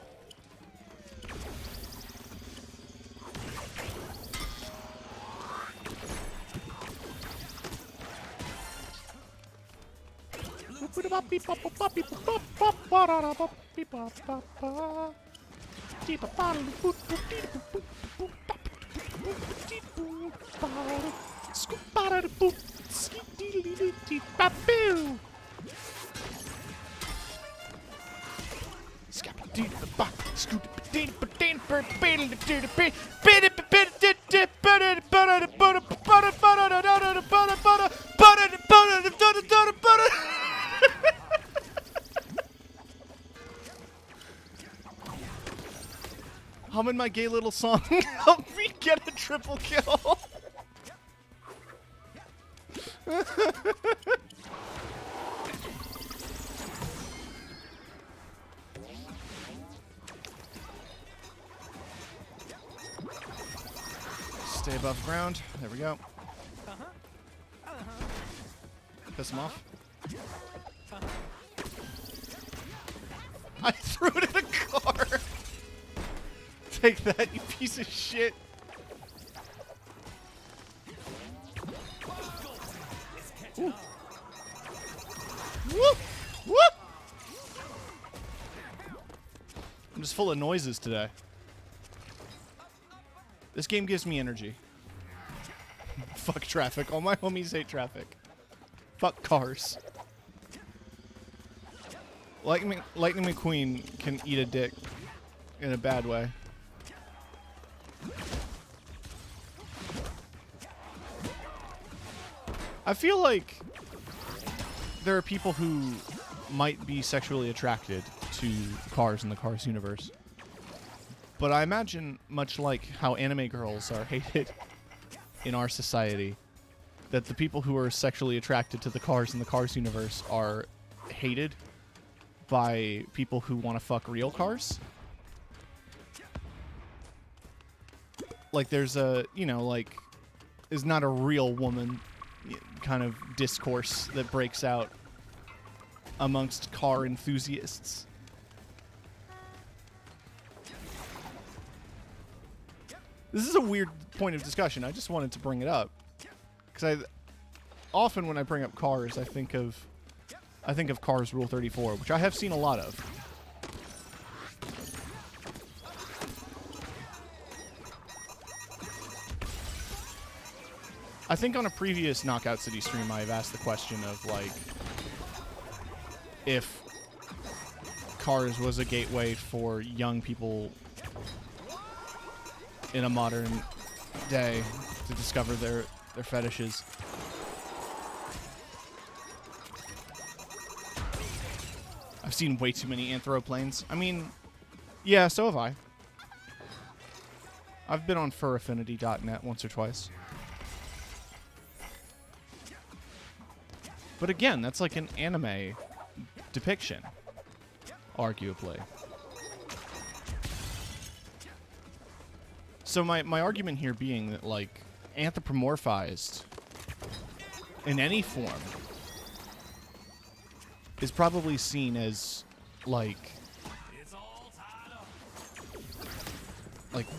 Humming my gay little song. Help me get a triple kill. Stay above ground. There we go. Piss him off. I threw it in a car. Take that, you piece of shit. Ooh. Whoop! Whoop! I'm just full of noises today. This game gives me energy. Fuck traffic. All my homies hate traffic. Fuck cars. Lightning McQueen can eat a dick in a bad way. I feel like there are people who might be sexually attracted to cars in the Cars universe. But I imagine, much like how anime girls are hated in our society, that the people who are sexually attracted to the cars in the Cars universe are hated by people who want to fuck real cars. Like there's a, you know, like, is not a real woman kind of discourse that breaks out amongst car enthusiasts. This is a weird point of discussion. I just wanted to bring it up because often when I bring up cars, I think of Cars Rule 34, which I have seen a lot of. I think on a previous Knockout City stream, I've asked the question of, like, if Cars was a gateway for young people in a modern day to discover their fetishes. I've seen way too many anthroplanes. I mean, yeah, so have I. I've been on furaffinity.net once or twice. But again, that's like an anime depiction, arguably. So my argument here being that, like, anthropomorphized in any form is probably seen as, like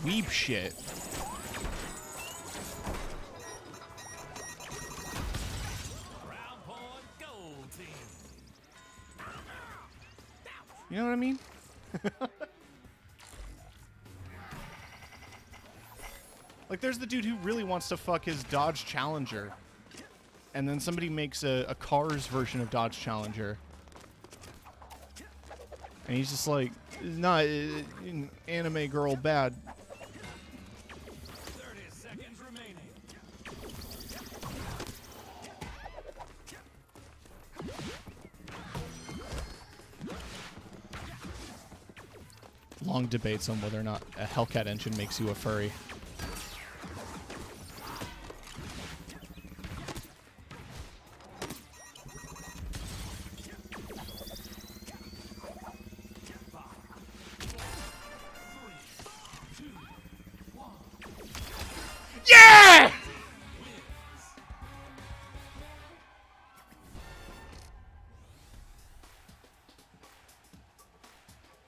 weeb shit. You know what I mean? Like, there's the dude who really wants to fuck his Dodge Challenger, and then somebody makes a Cars version of Dodge Challenger, and he's just like, nah, anime girl bad. 30 seconds remaining. Long debates on whether or not a Hellcat engine makes you a furry. Yeah!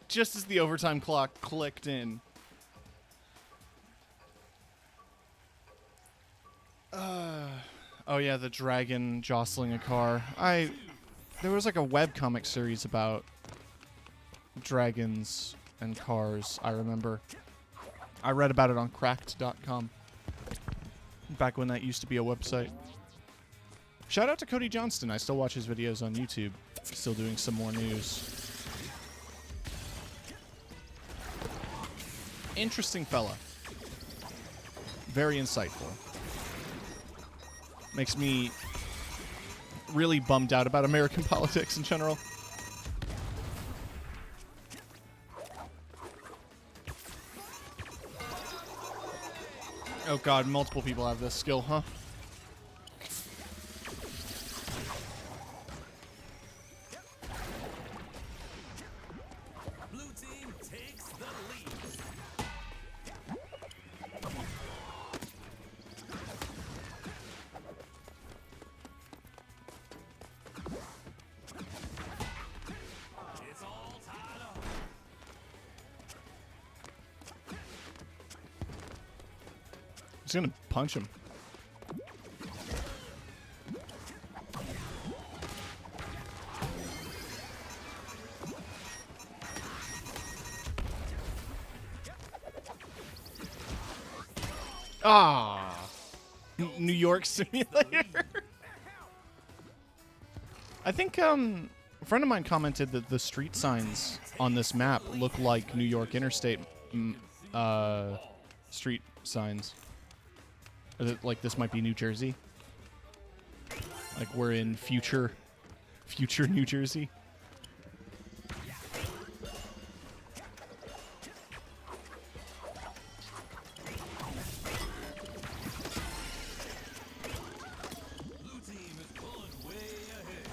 Just as the overtime clock clicked in. Oh yeah, the dragon jostling a car. There was like a webcomic series about dragons and cars, I remember. I read about it on cracked.com. Back when that used to be a website. Shout out to Cody Johnston. I still watch his videos on YouTube. Still doing some more news. Interesting fella. Very insightful. Makes me really bummed out about American politics in general. Oh god, multiple people have this skill, huh? Blue team takes the lead. It's all tied up. He's gonna punch him. Ah, New York Simulator. I think a friend of mine commented that the street signs on this map look like New York Interstate street signs. Or that, like, this might be New Jersey. Like we're in future New Jersey. Blue team is pulling way ahead.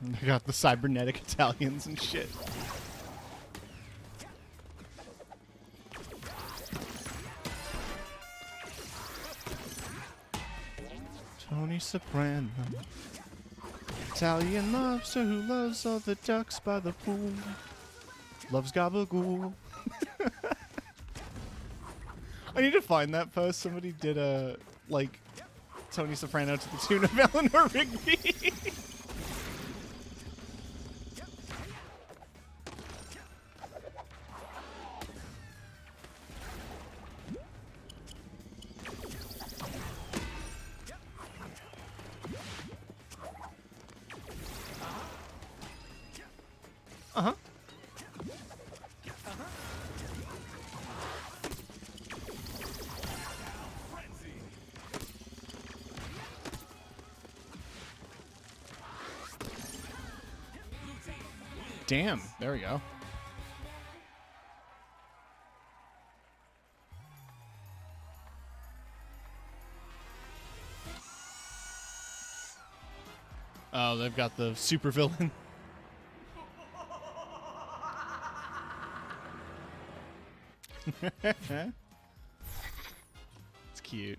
They got the cybernetic Italians and shit. Tony Soprano, Italian mobster who loves all the ducks by the pool, loves gabagool. I need to find that post. Somebody did a, like, Tony Soprano to the tune of Eleanor Rigby. Uh-huh. Damn. There we go. Oh, they've got the super villain. It's cute.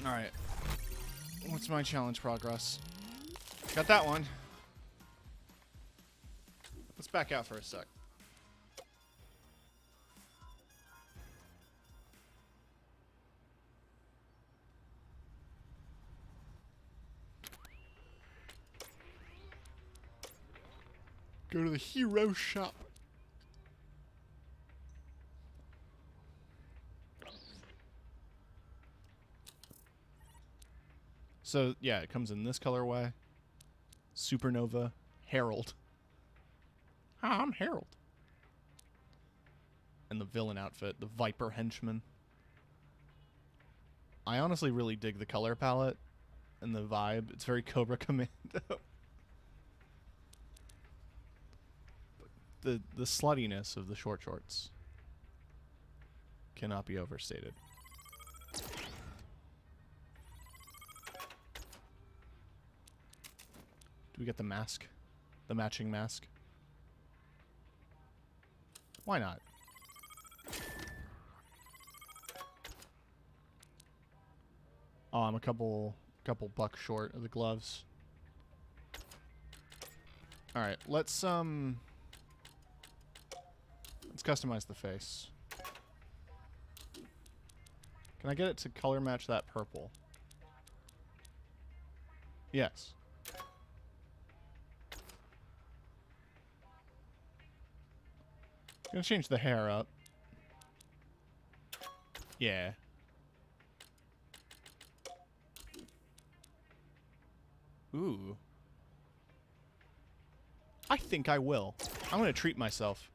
Alright. What's my challenge progress? Got that one. Let's back out for a sec. Go to the hero shop. So, yeah, it comes in this colorway. Supernova Herald. Hi, I'm Herald. And the villain outfit, the Viper Henchman. I honestly really dig the color palette and the vibe. It's very Cobra Commando. The sluttiness of the short shorts cannot be overstated. Do we get the mask? The matching mask? Why not? Oh, I'm a couple bucks short of the gloves. All right, let's customize the face. Can I get it to color match that purple? Yes. Gonna change the hair up. Yeah. Ooh. I think I will. I'm gonna treat myself.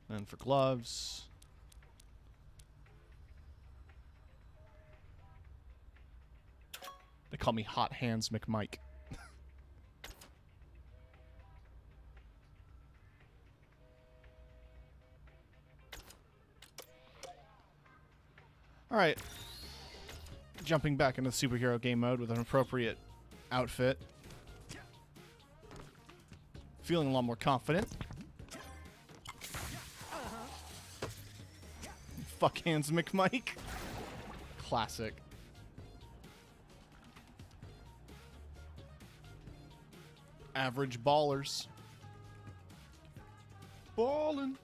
And for gloves. They call me Hot Hands McMike. Alright. Jumping back into the superhero game mode with an appropriate outfit. Feeling a lot more confident. Fuck Hands McMike. Classic. Average ballers. Ballin'.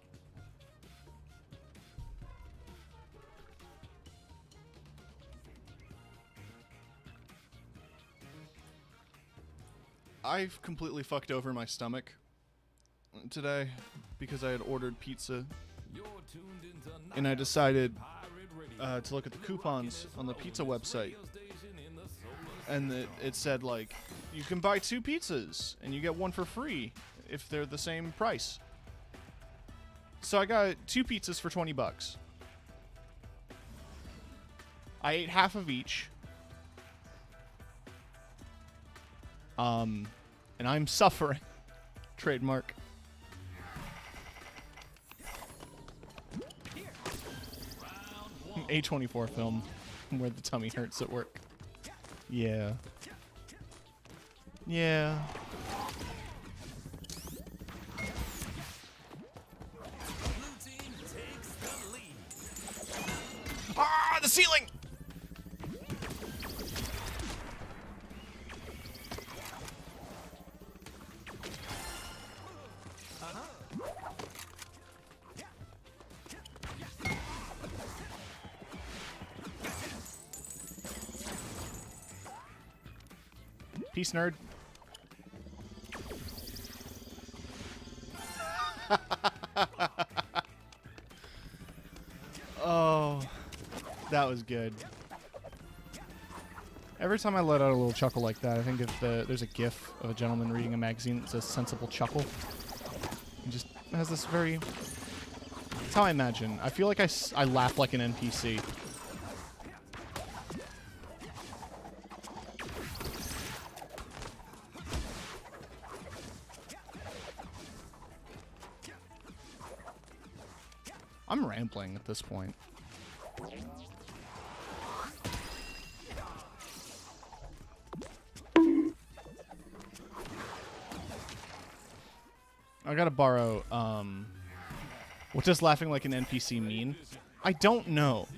I've completely fucked over my stomach today because I had ordered pizza and I decided to look at the coupons on the pizza website, and it said, like, you can buy 2 pizzas and you get 1 for free if they're the same price. So I got 2 pizzas for 20 bucks. I ate half of each. And I'm suffering. Trademark. A24 film where the tummy hurts at work. Yeah. Yeah. Ah, the ceiling! Peace, nerd. Oh, that was good. Every time I let out a little chuckle like that, I think of there's a GIF of a gentleman reading a magazine that says "sensible chuckle." It just has this very. That's how I imagine. I feel like I laugh like an NPC. I'm rambling at this point. I gotta borrow, what does laughing like an NPC mean? I don't know.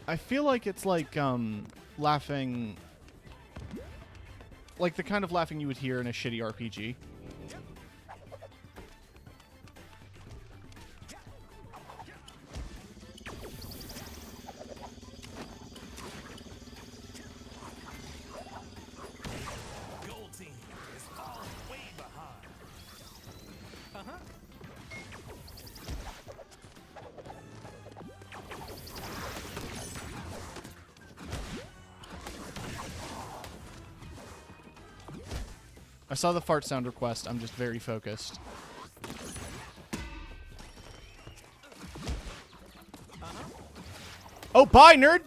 I feel like it's like, laughing, like the kind of laughing you would hear in a shitty RPG. I saw the fart sound request. I'm just very focused. Oh, bye, nerd!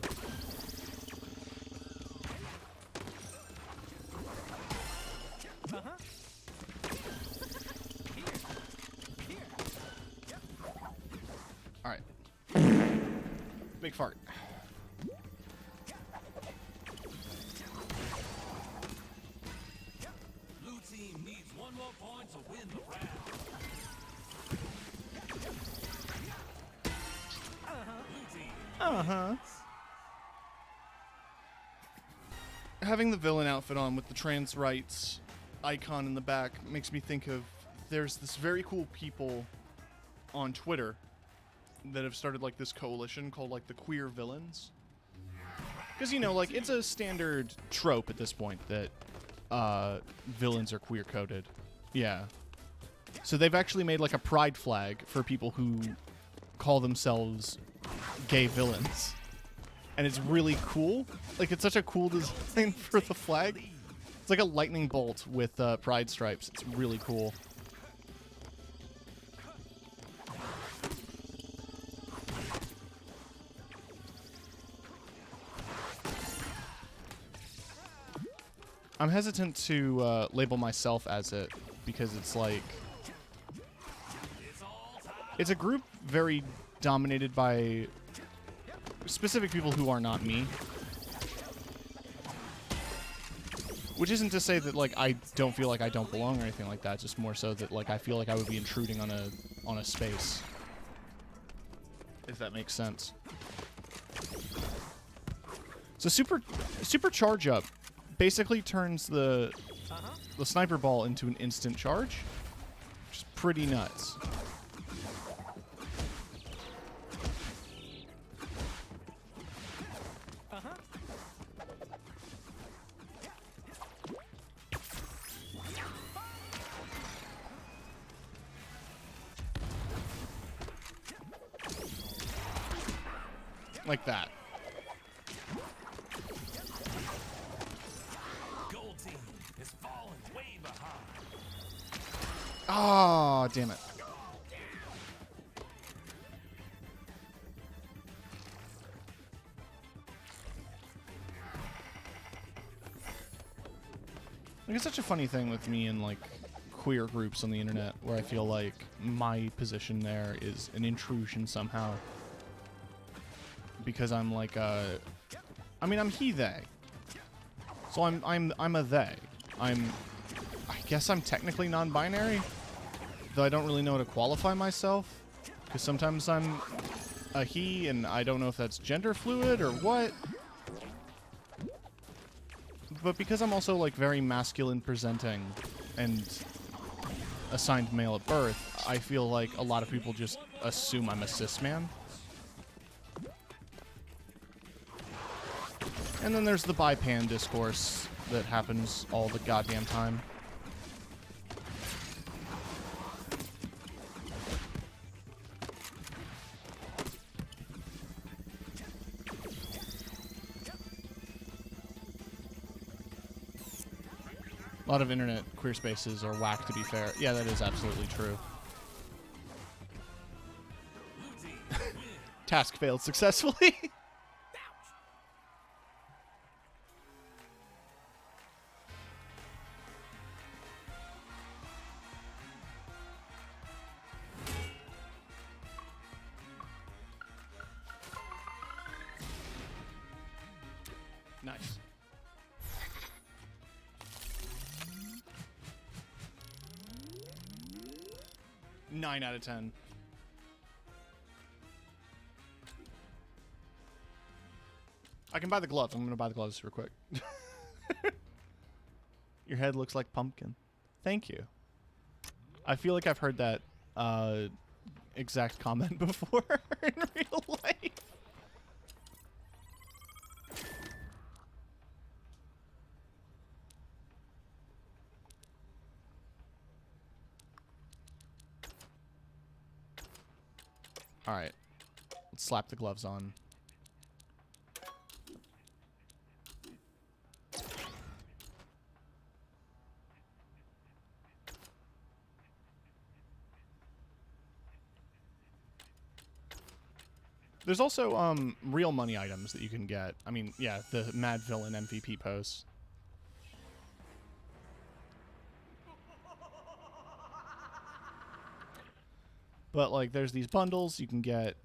Alright. Big fart. Having the villain outfit on with the trans rights icon in the back makes me think of, there's this very cool people on Twitter that have started like this coalition called like the Queer Villains. Because, you know, like it's a standard trope at this point that villains are queer coded. Yeah. So they've actually made like a pride flag for people who call themselves gay villains. And it's really cool. Like, it's such a cool design for the flag. It's like a lightning bolt with pride stripes. It's really cool. I'm hesitant to label myself as it because it's like... It's a group very dominated by specific people who are not me. Which isn't to say that, like, I don't feel like I don't belong or anything like that. Just more so that, like, I feel like I would be intruding on a space. If that makes sense. So super charge up basically turns the sniper ball into an instant charge, which is pretty nuts. Like that. Gold team is falling way behind. Ah, damn it. Like, it's such a funny thing with me and like queer groups on the internet where I feel like my position there is an intrusion somehow. Because I'm like I mean, I'm he, they. So I'm a they. I guess I'm technically non-binary, though I don't really know how to qualify myself, because sometimes I'm a he and I don't know if that's gender fluid or what. But because I'm also like very masculine presenting and assigned male at birth, I feel like a lot of people just assume I'm a cis man. And then there's the bi-pan discourse that happens all the goddamn time. A lot of internet queer spaces are whack, to be fair. Yeah, that is absolutely true. Task failed successfully. Nice. Nine out of 10. I can buy the gloves. I'm going to buy the gloves real quick. Your head looks like pumpkin. Thank you. I feel like I've heard that exact comment before in real life. All right. Let's slap the gloves on. There's also real money items that you can get. I mean, yeah, the Mad Villain MVP pose. But like, there's these bundles. You can get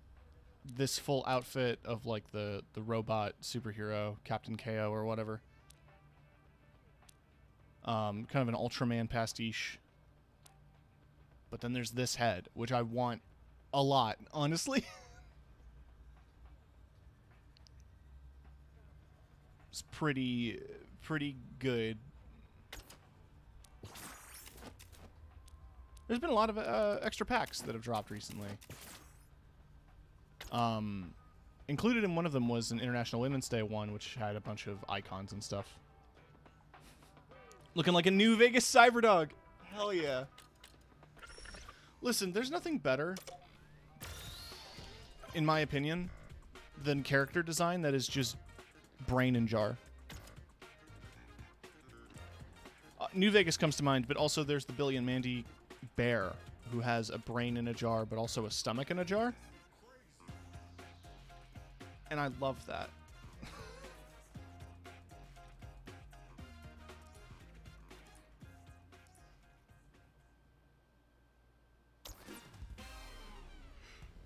this full outfit of like the robot superhero Captain KO or whatever. Kind of an Ultraman pastiche. But then there's this head, which I want a lot, honestly. It's pretty good. There's been a lot of extra packs that have dropped recently. Included in one of them was an International Women's Day one, which had a bunch of icons and stuff. Looking like a New Vegas Cyberdog. Hell yeah. Listen, there's nothing better, in my opinion, than character design that is just brain and jar. New Vegas comes to mind, but also there's the Billy and Mandy bear, who has a brain in a jar, but also a stomach in a jar. And I love that.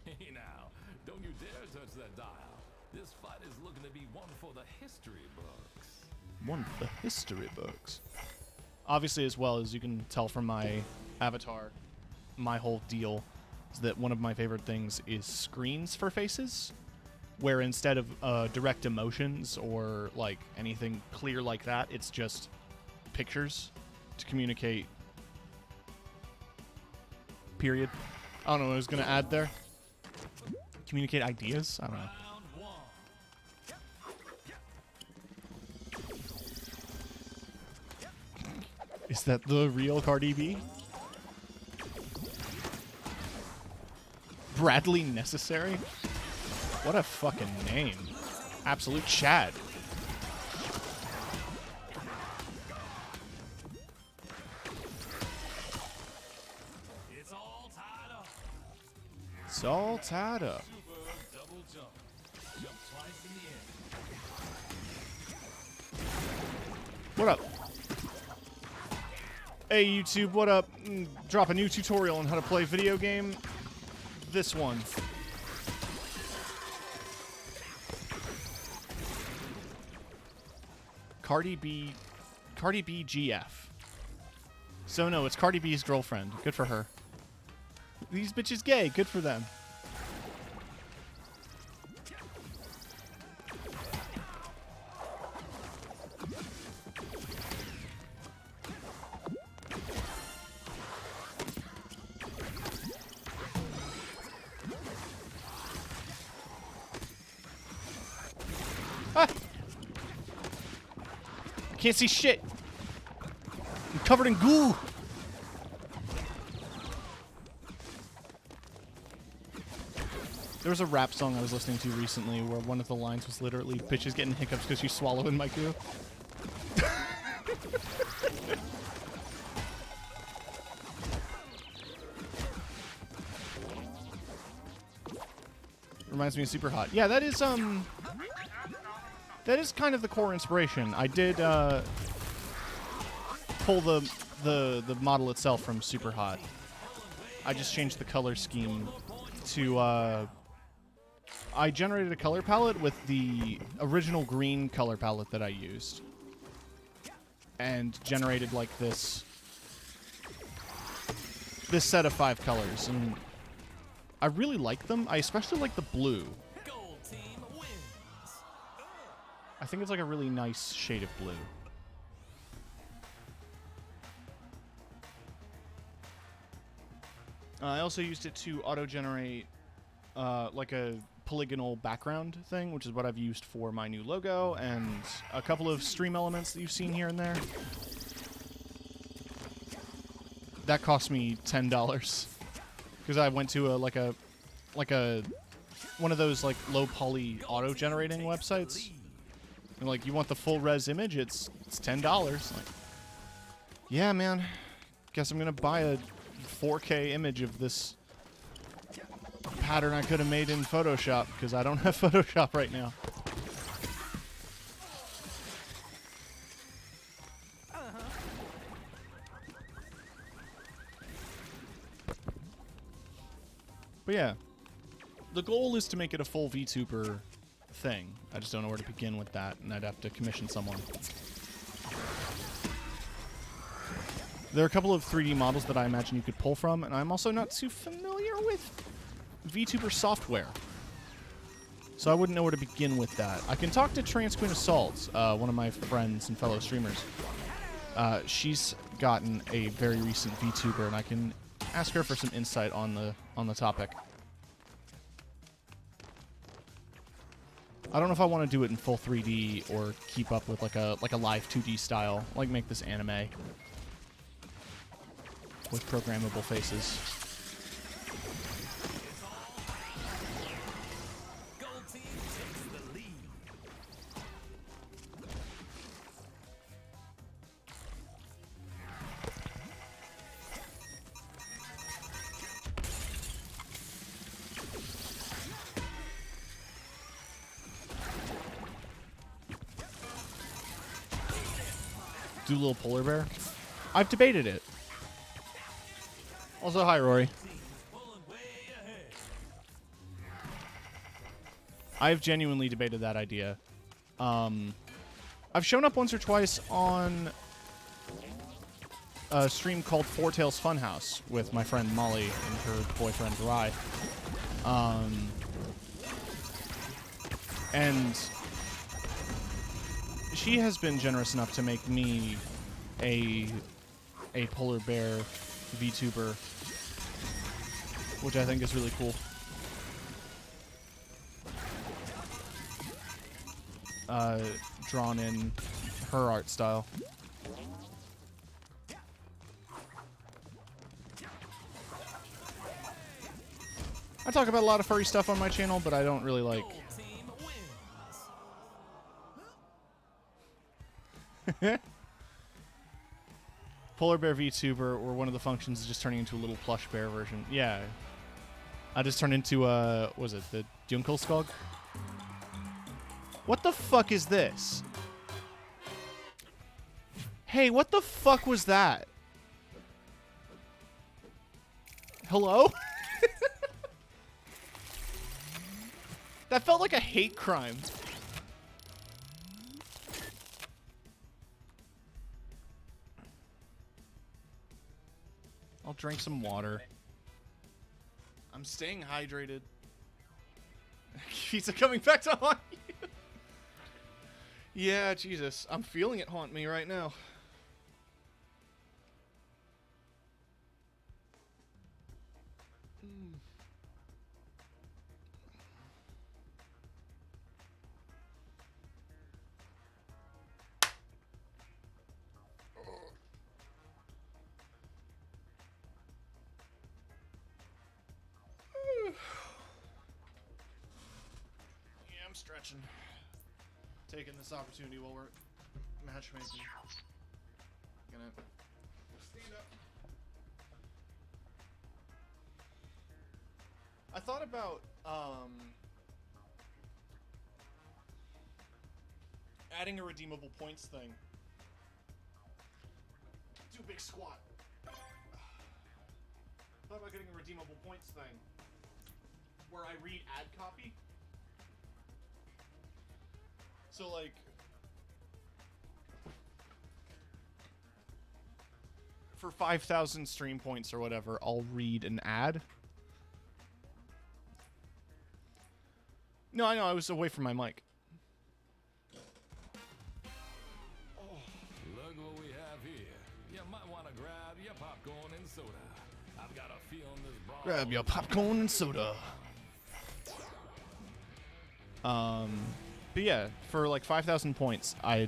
Hey now, don't you dare touch that dial. This fight is looking to be one for the history books. One of the history books. Obviously, as well, as you can tell from my avatar, my whole deal is that one of my favorite things is screens for faces, where instead of direct emotions or like anything clear like that, it's just pictures to communicate. Period. I don't know what I was going to add there. Communicate ideas? I don't know. Is that the real Cardi B? Bradley Necessary? What a fucking name. Absolute Chad. It's all tied up. It's all tied up. Super double jump. Jump twice in the air. What up? Hey YouTube, what up? Drop a new tutorial on how to play video game. This one. Cardi B GF. So no, it's Cardi B's girlfriend. Good for her. These bitches gay. Good for them. Can't see shit. I'm covered in goo. There was a rap song I was listening to recently where one of the lines was literally, bitches getting hiccups because you swallow in my goo. Reminds me of Super Hot. Yeah, that is kind of the core inspiration. I did pull the model itself from Super Hot. I just changed the color scheme to I generated a color palette with the original green color palette that I used. And generated like this set of 5 colors. And I really like them. I especially like the blue. Gold team wins. I think it's like a really nice shade of blue. I also used it to auto-generate like a polygonal background thing, which is what I've used for my new logo and a couple of stream elements that you've seen here and there. That cost me $10 because I went to one of those like low poly auto generating websites. And like, you want the full res image? It's $10. Like, yeah, man. Guess I'm gonna buy a 4K image of this pattern I could have made in Photoshop because I don't have Photoshop right now. But yeah, the goal is to make it a full VTuber thing. I just don't know where to begin with that, and I'd have to commission someone. There are a couple of 3D models that I imagine you could pull from, and I'm also not too familiar with VTuber software. So I wouldn't know where to begin with that. I can talk to Trans Queen Assault, one of my friends and fellow streamers. She's gotten a very recent VTuber, and I can ask her for some insight on the topic. I don't know if I want to do it in full 3D or keep up with like a live 2D style, like make this anime with programmable faces. Gold team takes the lead. Do a little polar bear. I've debated it. Also, hi, Rory. Pulling way ahead. I've genuinely debated that idea. I've shown up once or twice on a stream called Four Tails Funhouse with my friend Molly and her boyfriend Rai. And she has been generous enough to make me a polar bear VTuber, which I think is really cool. Drawn in her art style. I talk about a lot of furry stuff on my channel, but I don't really like... Gold team wins. Polar bear VTuber, or one of the functions is just turning into a little plush bear version. Yeah. I just turned into, what was it, the Dunkelskog? What the fuck is this? Hey, what the fuck was that? Hello? That felt like a hate crime. I'll drink some water. I'm staying hydrated. Pizza coming back to haunt you. Yeah, Jesus. I'm feeling it haunt me right now. Yeah, I'm stretching. Taking this opportunity while we're matchmaking. Gonna stand up. I thought about adding a redeemable points thing. Do a big squat. Thought about getting a redeemable points thing where I read ad copy So, like, for 5,000 stream points or whatever, I'll read an ad. No, I know, I was away from my mic. Look what we have here. You might want to grab your popcorn and soda. I've got a feeling this brawl. Grab your popcorn and soda. But yeah, for like 5,000 points, I'll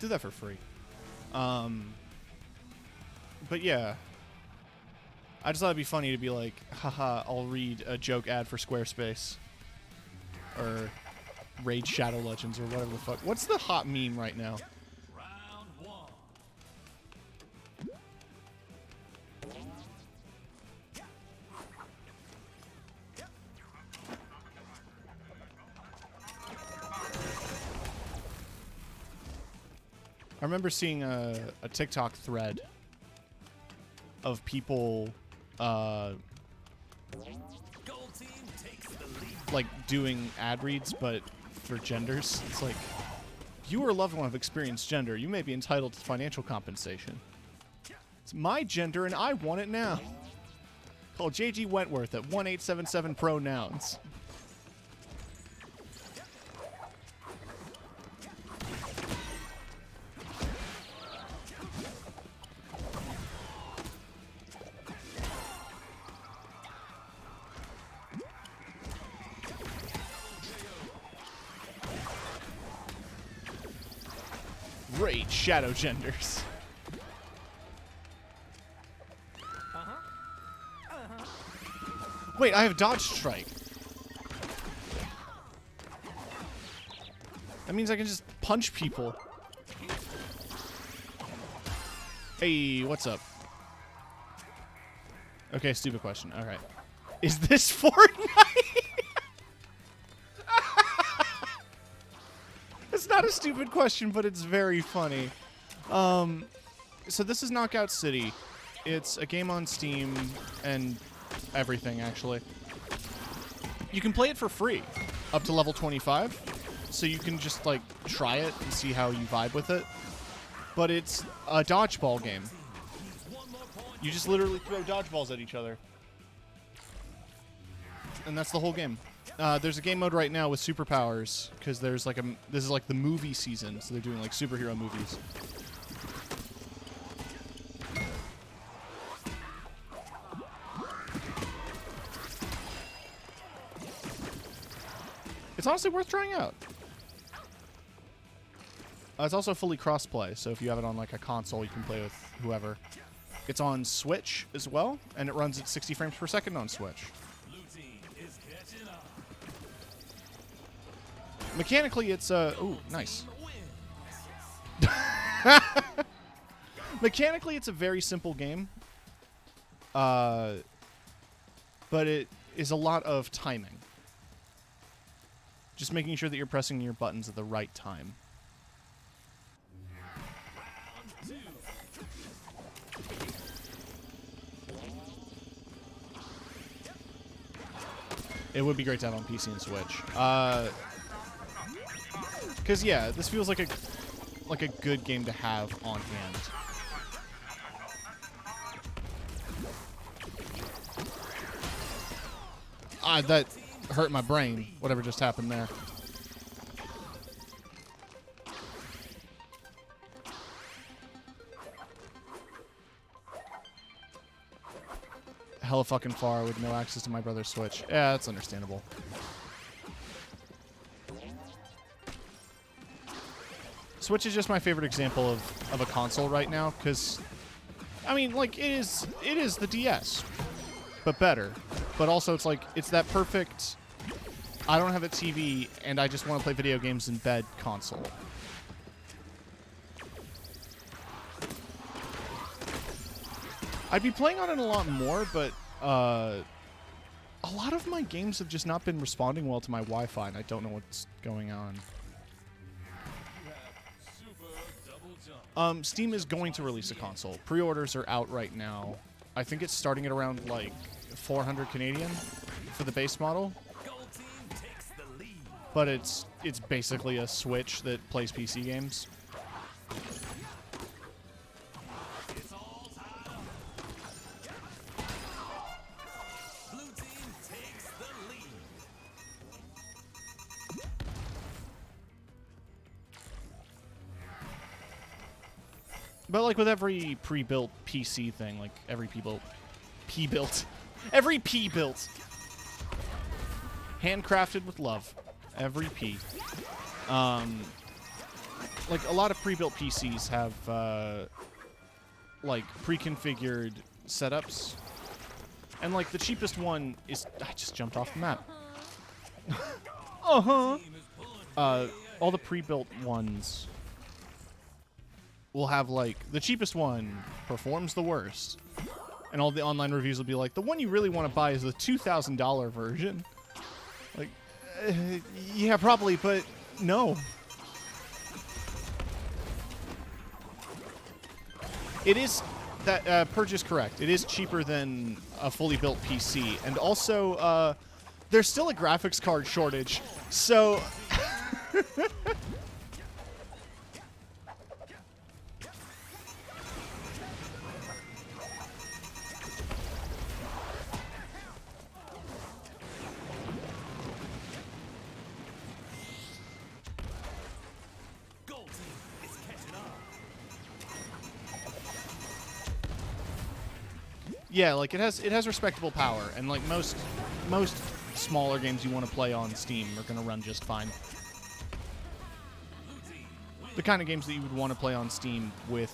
do that for free. But yeah, I just thought it'd be funny to be like, haha, I'll read a joke ad for Squarespace. Or Raid Shadow Legends or whatever the fuck. What's the hot meme right now? Round one. I remember seeing a TikTok thread of people Gold team takes the lead. like doing ad reads, but for genders. It's like, you or a loved one have experienced gender. You may be entitled to financial compensation. It's my gender, and I want it now. Call JG Wentworth at 1-877-PRO-NOUNS. Raid Shadow Genders. Wait, I have Dodge Strike. That means I can just punch people. Hey, what's up? Okay, stupid question. All right. Is this Fortnite? It's not a stupid question, but it's very funny. So this is Knockout City. It's a game on Steam and everything, actually. You can play it for free up to level 25. So you can just, like, try it and see how you vibe with it. But it's a dodgeball game. You just literally throw dodgeballs at each other. And that's the whole game. There's a game mode right now with Superpowers, because there's like this is like the movie season, so they're doing like superhero movies. It's honestly worth trying out. It's also fully cross-play, so if you have it on like a console, you can play with whoever. It's on Switch as well, and it runs at 60 frames per second on Switch. Mechanically, it's ooh, nice. Mechanically, it's a very simple game. But it is a lot of timing. Just making sure that you're pressing your buttons at the right time. It would be great to have on PC and Switch. Because, yeah, this feels like a good game to have on hand. That hurt my brain, whatever just happened there. Hella fucking far with no access to my brother's Switch. Yeah, that's understandable. Switch is just my favorite example of a console right now, because, I mean, like, it is the DS, but better. But also, it's like, it's that perfect, I don't have a TV, and I just want to play video games in bed console. I'd be playing on it a lot more, but a lot of my games have just not been responding well to my Wi-Fi, and I don't know what's going on. Steam is going to release a console. Pre-orders are out right now. I think it's starting at around like 400 Canadian for the base model. but it's basically a Switch that plays PC games. It's all tied up. Blue team takes the lead. But like with every pre-built PC thing, like every every P-built, handcrafted with love, every P. Like a lot of pre-built PCs have like pre-configured setups, and like the cheapest one is I just jumped off the map. All the pre-built ones will have like the cheapest one performs the worst, and all the online reviews will be like the one you really want to buy is the $2,000 version. Like, yeah, probably, but no. It is that Purge is correct. It is cheaper than a fully built PC, and also there's still a graphics card shortage, so. Gold team is catching up. Yeah, like it has respectable power, and like most smaller games you want to play on Steam are gonna run just fine. The kind of games that you would want to play on Steam with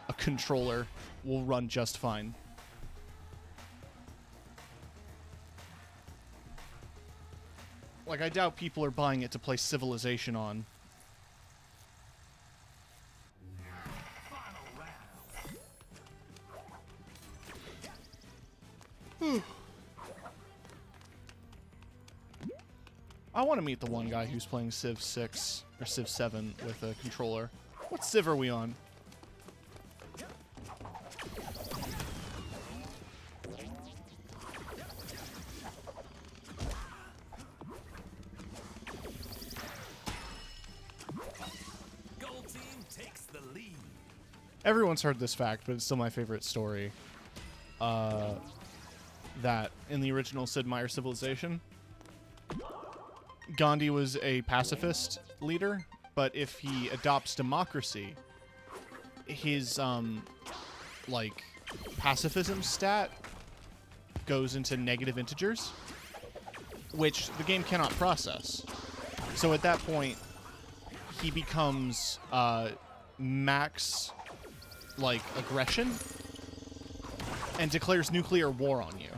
a controller will run just fine. Like, I doubt people are buying it to play Civilization on. I want to meet the one guy who's playing Civ 6 or Civ 7 with a controller. What Civ are we on? Gold team takes the lead. Everyone's heard this fact, but it's still my favorite story. That in the original Sid Meier Civilization, Gandhi was a pacifist leader, but if he adopts democracy, his like pacifism stat goes into negative integers, which the game cannot process. So at that point, he becomes max like aggression and declares nuclear war on you.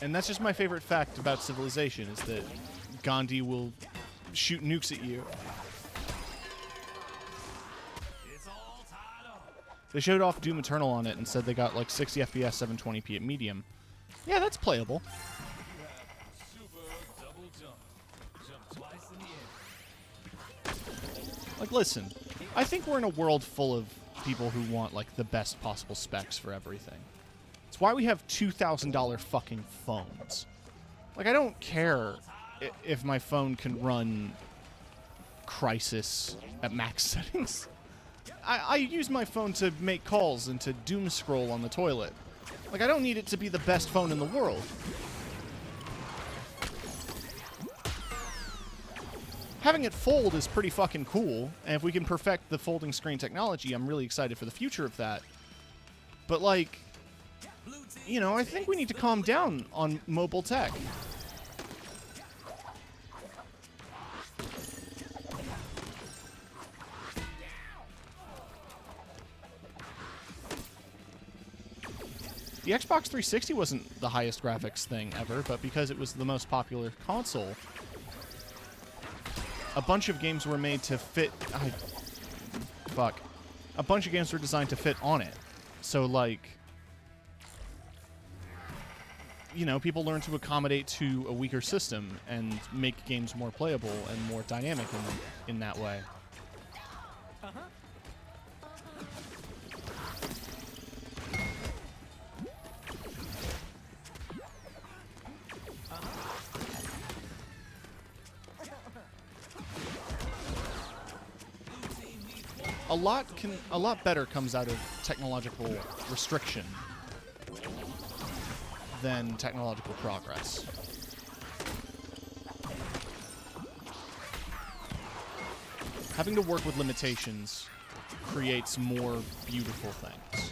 And that's just my favorite fact about Civilization, is that Gandhi will shoot nukes at you. It's all tied up. They showed off Doom Eternal on it and said they got like 60 FPS, 720p at medium. Yeah, that's playable. Super double jump. Jump twice in the air. Like, listen, I think we're in a world full of people who want like the best possible specs for everything. It's why we have $2,000 fucking phones. Like, I don't care if my phone can run Crysis at max settings. I use my phone to make calls and to doom scroll on the toilet. Like, I don't need it to be the best phone in the world. Having it fold is pretty fucking cool, and if we can perfect the folding screen technology, I'm really excited for the future of that. But, like, you know, I think we need to calm down on mobile tech. The Xbox 360 wasn't the highest graphics thing ever, but because it was the most popular console, a bunch of games were made to fit... A bunch of games were designed to fit on it. So, like... You know, people learn to accommodate to a weaker system and make games more playable and more dynamic in that way. a lot better comes out of technological restriction than technological progress. Having to work with limitations creates more beautiful things.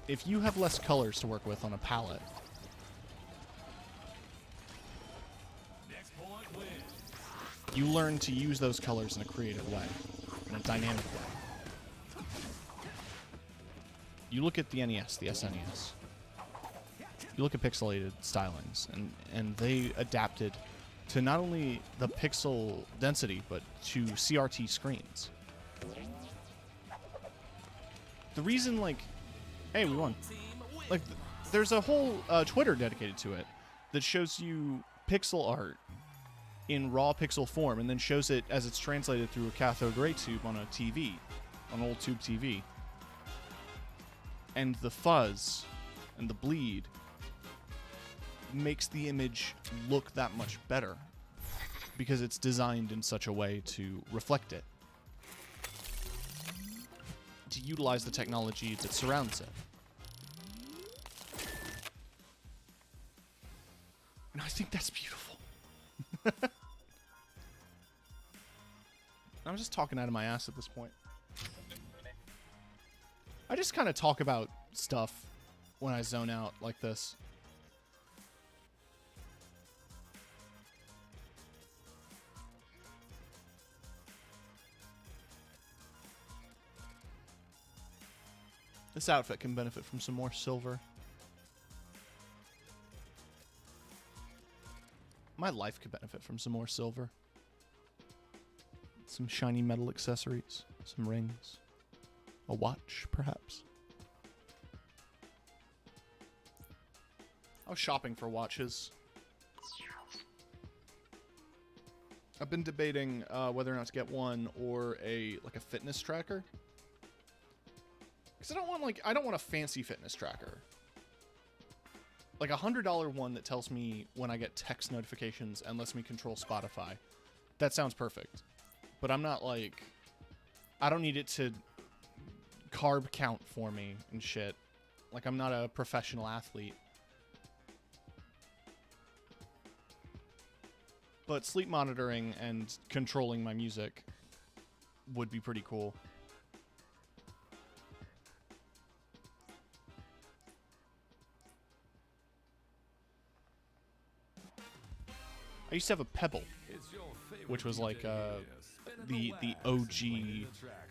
If you have less colors to work with on a palette, you learn to use those colors in a creative way, in a dynamic way. You look at the NES, the SNES. You look at pixelated stylings, and they adapted to not only the pixel density, but to CRT screens. The reason, like, hey, we won. Like, there's a whole Twitter dedicated to it that shows you pixel art in raw pixel form and then shows it as it's translated through a cathode ray tube on a TV, on an old tube TV. And the fuzz and the bleed makes the image look that much better because it's designed in such a way to reflect it, to utilize the technology that surrounds it. And I think that's beautiful. I'm just talking out of my ass at this point. I just kind of talk about stuff when I zone out like this. This outfit can benefit from some more silver. My life could benefit from some more silver. Some shiny metal accessories, some rings, a watch, perhaps. I was shopping for watches. I've been debating whether or not to get one or a fitness tracker. Because I don't want a fancy fitness tracker. Like a $100 one that tells me when I get text notifications and lets me control Spotify. That sounds perfect. But I'm not like, I don't need it to carb count for me and shit. Like, I'm not a professional athlete. But sleep monitoring and controlling my music would be pretty cool. I used to have a Pebble, which was like the OG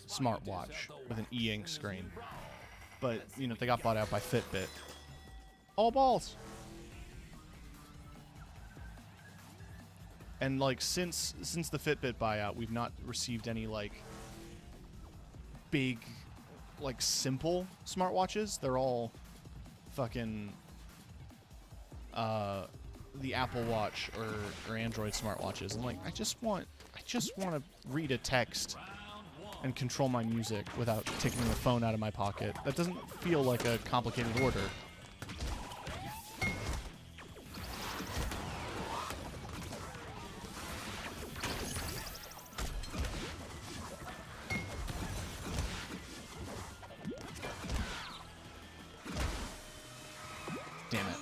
smartwatch with an e-ink screen. But, you know, they got bought out by Fitbit. All balls. And, like, since the Fitbit buyout, we've not received any, like, big, like, simple smartwatches. They're all fucking the Apple Watch or Android smartwatches. And, like, I just want to read a text and control my music without taking the phone out of my pocket. That doesn't feel like a complicated order. Damn it.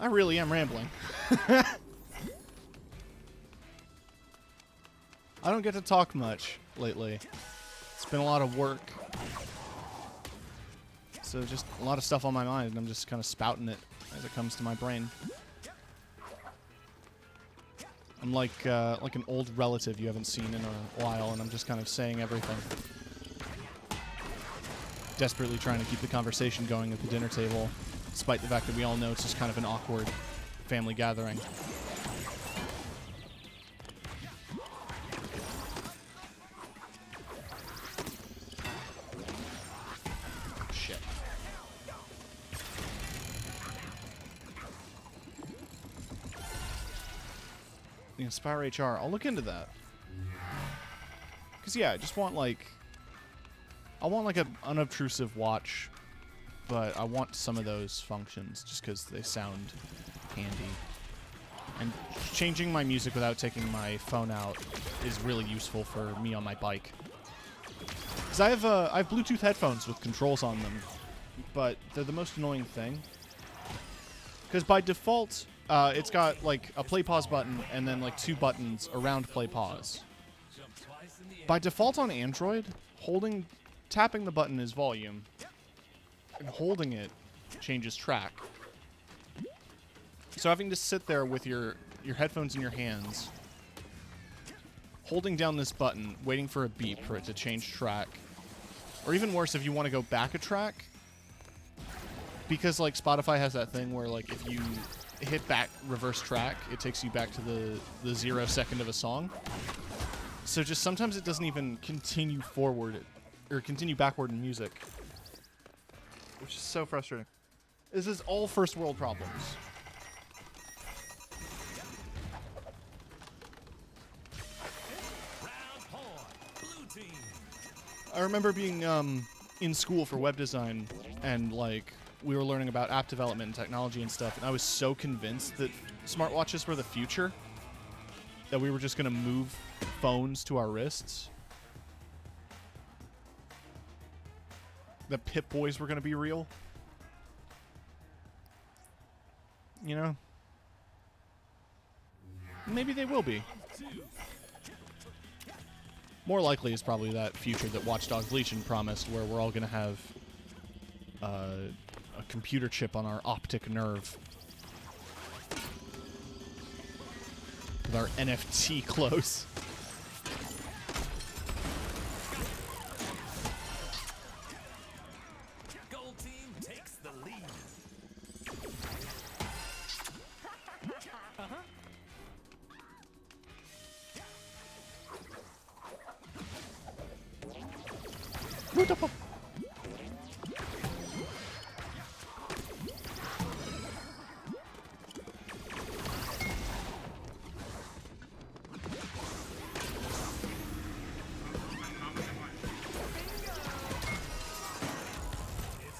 I really am rambling. I don't get to talk much lately. It's been a lot of work. So just a lot of stuff on my mind, and I'm just kind of spouting it as it comes to my brain. I'm like an old relative you haven't seen in a while, and I'm just kind of saying everything. Desperately trying to keep the conversation going at the dinner table, despite the fact that we all know it's just kind of an awkward family gathering. Shit. The Inspire HR. I'll look into that. Because, yeah, I just want, like, I want like an unobtrusive watch, but I want some of those functions just because they sound handy. And changing my music without taking my phone out is really useful for me on my bike. Because I have Bluetooth headphones with controls on them, but they're the most annoying thing. Because by default, it's got like a play pause button and then like 2 buttons around play pause. By default on Android, tapping the button is volume, and holding it changes track. So having to sit there with your headphones in your hands, holding down this button, waiting for a beep for it to change track, or even worse if you want to go back a track, because like Spotify has that thing where like if you hit back reverse track, it takes you back to the 0 second of a song. So just sometimes it doesn't even continue forward or continue backward in music, which is so frustrating. This is all first world problems. I remember being in school for web design, and like we were learning about app development and technology and stuff, and I was so convinced that smartwatches were the future, that we were just going to move phones to our wrists, that Pip-Boys were going to be real. You know? Maybe they will be. More likely is probably that future that Watch Dogs Legion promised, where we're all going to have a computer chip on our optic nerve with our NFT clothes. Gold team takes the lead.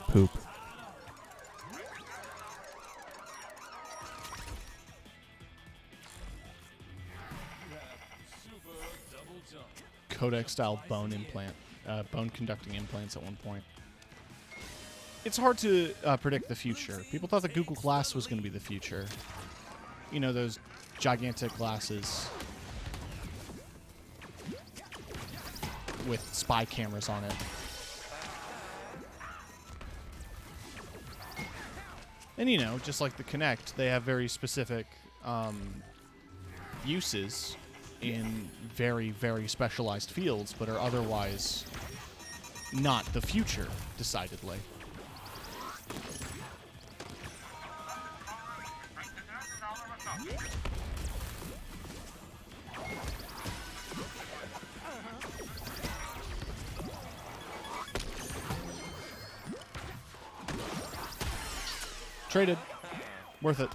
Poop. Codec style bone implant, bone conducting implants at one point. It's hard to predict the future. People thought the Google Glass was going to be the future. You know, those gigantic glasses with spy cameras on it. And, you know, just like the Kinect, they have very specific uses in very, very specialized fields, but are otherwise not the future, decidedly. Traded. Worth it.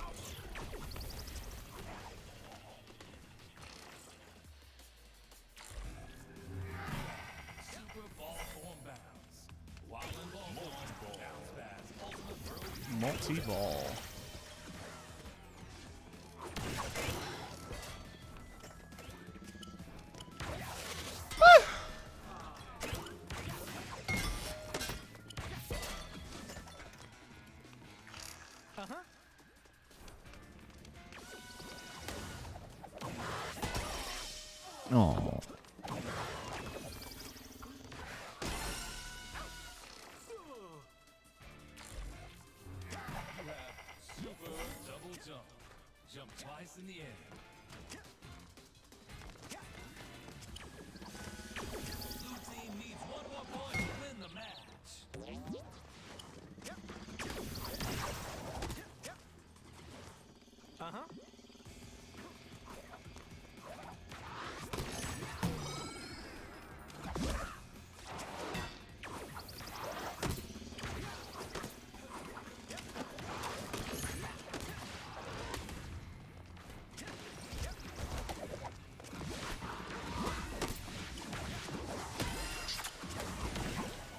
Multi-ball. Oh. Jump twice in the air. Blue team needs one more point to win the match.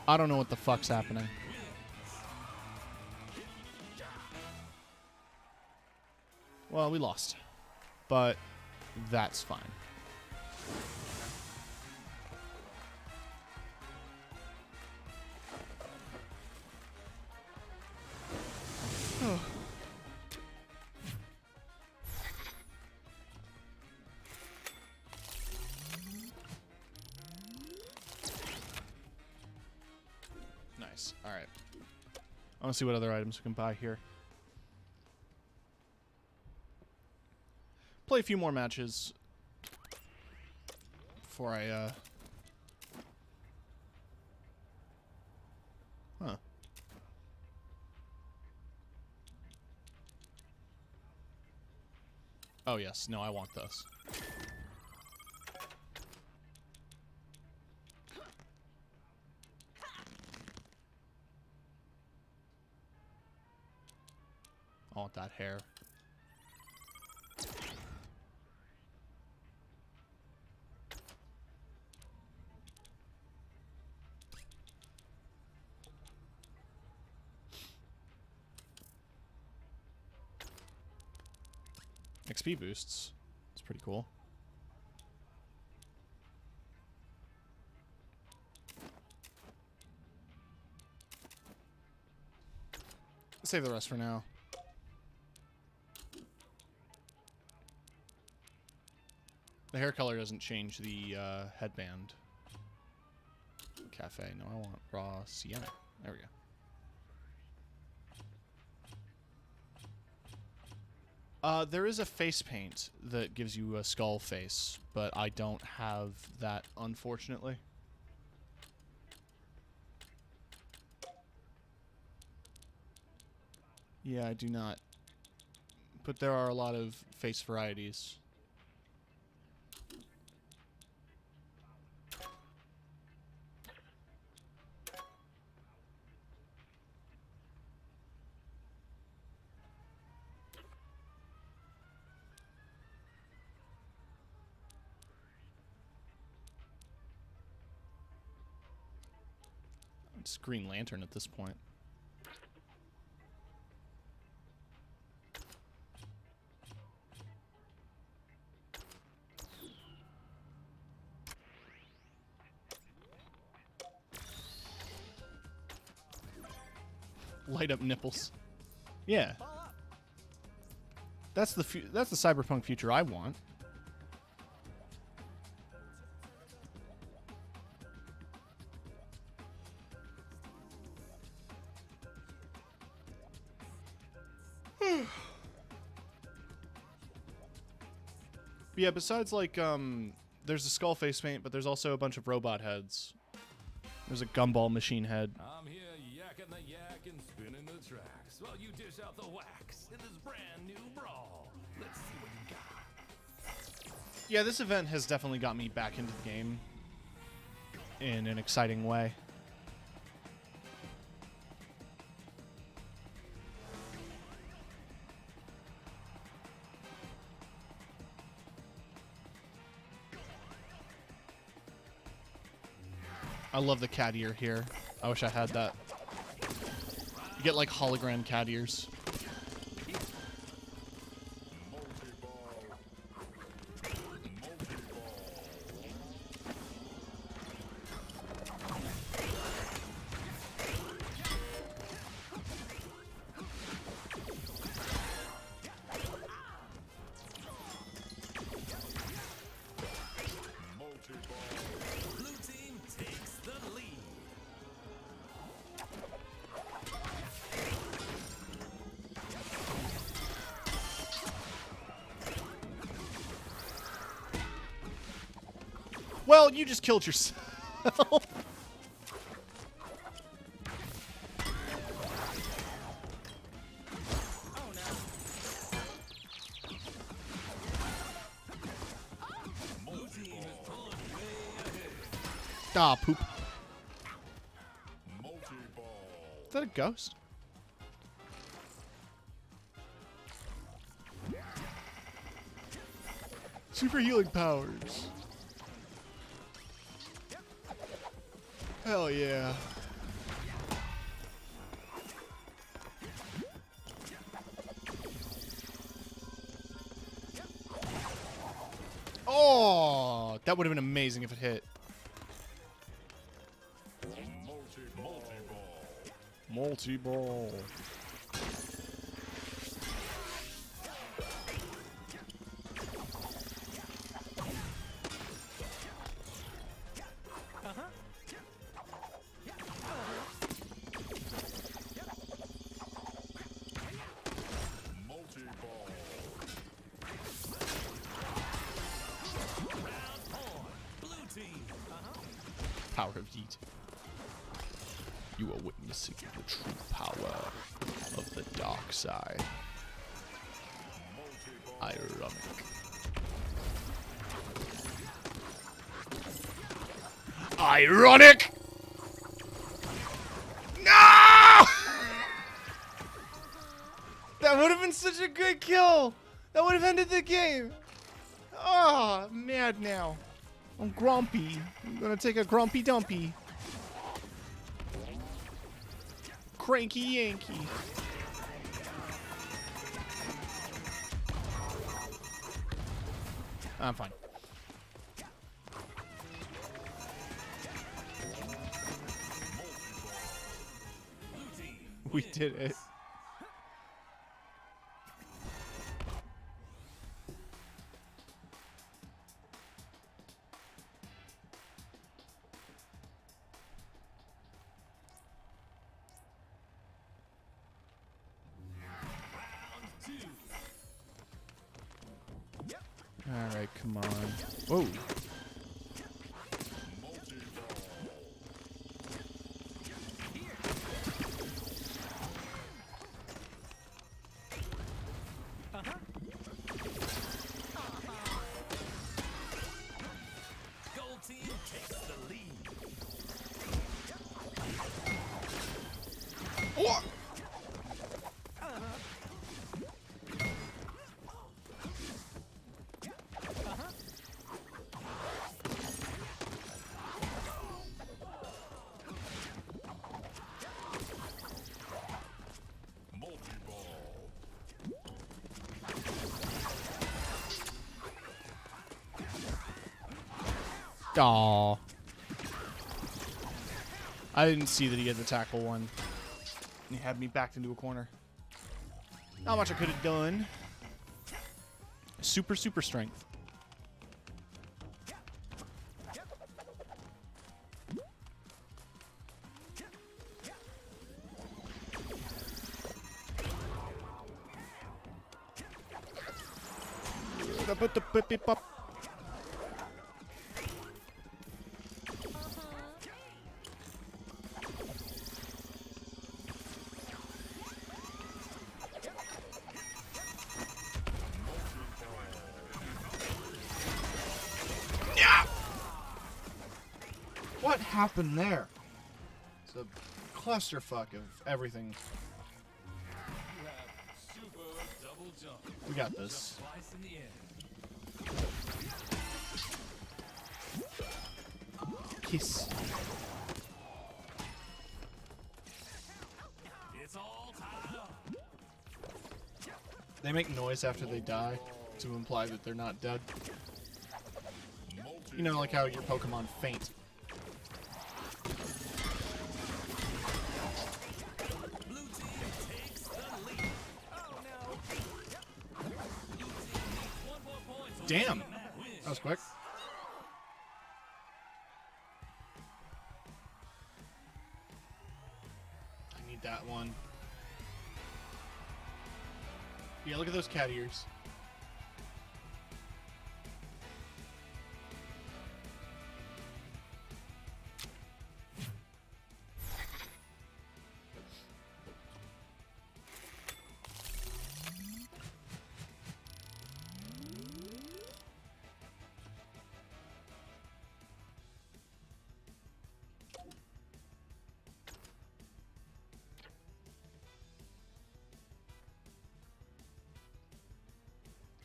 I don't know what the fuck's happening. Well, we lost. But that's fine. Nice. All right. I want to see what other items we can buy here. Play a few more matches before I, Huh. Oh, yes. No, I want this. I want that hair. XP boosts. It's pretty cool. Save the rest for now. The hair color doesn't change the headband. Cafe. No, I want raw sienna. There we go. There is a face paint that gives you a skull face, but I don't have that, unfortunately. Yeah, I do not. But there are a lot of face varieties. It's Green Lantern at this point. Light up nipples. Yeah. That's the cyberpunk future I want. Yeah, besides, like, there's a skull face paint, but there's also a bunch of robot heads. There's a gumball machine head. I'm here yakking the yak and spinning the tracks while you dish out the wax in this brand new brawl. Let's see what you got. Yeah, this event has definitely got me back into the game in an exciting way. I love the cat ear here. I wish I had that. You get like hologram cat ears. Well, you just killed yourself. Ah, poop. Is that a ghost? Super healing powers. Hell yeah. That would have been amazing if it hit. Multi-ball. Power of heat. You are witnessing the true power of the dark side. Ironic. Ironic! No! That would have been such a good kill! That would have ended the game! Oh, I'm mad now. I'm grumpy. I'm gonna take a grumpy dumpy. Cranky Yankee. I'm fine. We did it. Alright, come on. Whoa. Gold team takes the lead. Oh! Aww. I didn't see that he had the tackle one. He had me backed into a corner. Not much I could have done. Super strength. What happened there? It's a clusterfuck of everything. You have super double jump. We got this. Twice in the end. Kiss. It's all tied up. They make noise after they die to imply that they're not dead. You know, like how your Pokemon faint. Blue team takes the lead. Oh no. Blue team needs 1 more point to Damn! win that win. That was quick. I need that one. Yeah, look at those cat ears.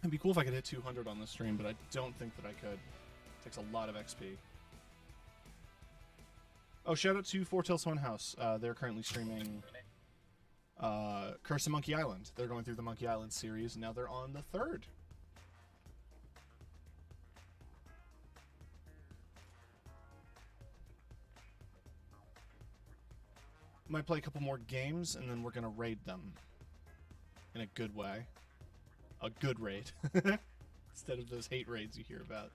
It'd be cool if I could hit 200 on this stream, but I don't think that I could. It takes a lot of XP. Oh, shout out to Four Tails One House. They're currently streaming Curse of Monkey Island. They're going through the Monkey Island series, and now they're on the 3rd. Might play a couple more games, and then we're gonna raid them. In a good way. A good raid. Instead of those hate raids you hear about.